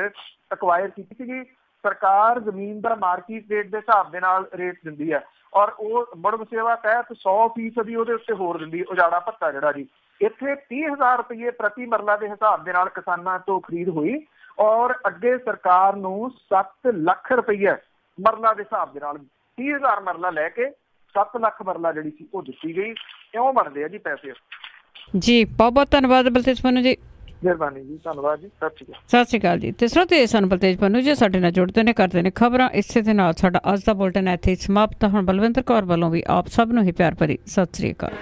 ਅਕਵਾਇਰ ਕੀਤੀ ਸੀਗੀ। ਸਰਕਾਰ ਜ਼ਮੀਨ ਦਾ ਮਾਰਕੀਟ ਰੇਟ ਦੇ ਹਿਸਾਬ ਦੇ ਨਾਲ ਰੇਟ ਦਿੰਦੀ ਹੈ ਔਰ ਉਹ ਮੁੜ ਵਸੇਵਾ ਤਹਿਤ 100% ਉਹਦੇ ਉੱਤੇ ਹੋਰ ਦਿੰਦੀ ਉਜਾੜਾ ਭੱਤਾ ਜਿਹੜਾ ਜੀ। ਇੱਥੇ 30,000 ਰੁਪਏ ਪ੍ਰਤੀ ਮਰਲਾ ਦੇ ਹਿਸਾਬ ਦੇ ਨਾਲ ਕਿਸਾਨਾਂ ਤੋਂ ਖਰੀਦ ਹੋਈ ਔਰ ਅੱਗੇ ਸਰਕਾਰ ਨੂੰ 7 ਲੱਖ ਰੁਪਏ ਮਰਲਾ ਦੇ ਹਿਸਾਬ ਦੇ ਨਾਲ 30,000 ਮਰਲਾ ਲੈ ਕੇ 7 ਲੱਖ ਮਰਲਾ ਜਿਹੜੀ ਸੀ ਉਹ ਦਿੱਤੀ ਗਈ। ਕਿਉਂ ਬਣਦੇ ਆ ਜੀ ਪੈਸੇ? ਜੀ ਬਹੁਤ ਬਹੁਤ ਧੰਨਵਾਦ ਬਲਤੇਜ ਪੰਨੂ ਜੀ। ਮਿਹਰਬਾਨੀ ਜੀ, ਧੰਨਵਾਦ ਜੀ, ਸਤਿ ਸ਼੍ਰੀ ਅਕਾਲ ਜੀ। ਤੇ ਸਰੋਤੇ ਸਾਨੂੰ ਬਲਤੇਜ ਪੰਨੂ ਜੀ ਸਾਡੇ ਨਾਲ ਜੁੜਦੇ ਨੇ, ਕਰਦੇ ਨੇ ਖਬਰਾਂ। ਇਸੇ ਦੇ ਨਾਲ ਸਾਡਾ ਅੱਜ ਦਾ ਬੁਲਟਨ ਇੱਥੇ ਸਮਾਪਤ। ਹੁਣ ਬਲਵਿੰਦਰ ਕੌਰ ਵੱਲੋਂ ਵੀ ਆਪ ਸਭ ਨੂੰ ਹੀ ਪਿਆਰ ਭਰੀ ਸਤਿ ਸ਼੍ਰੀ ਅਕਾਲ।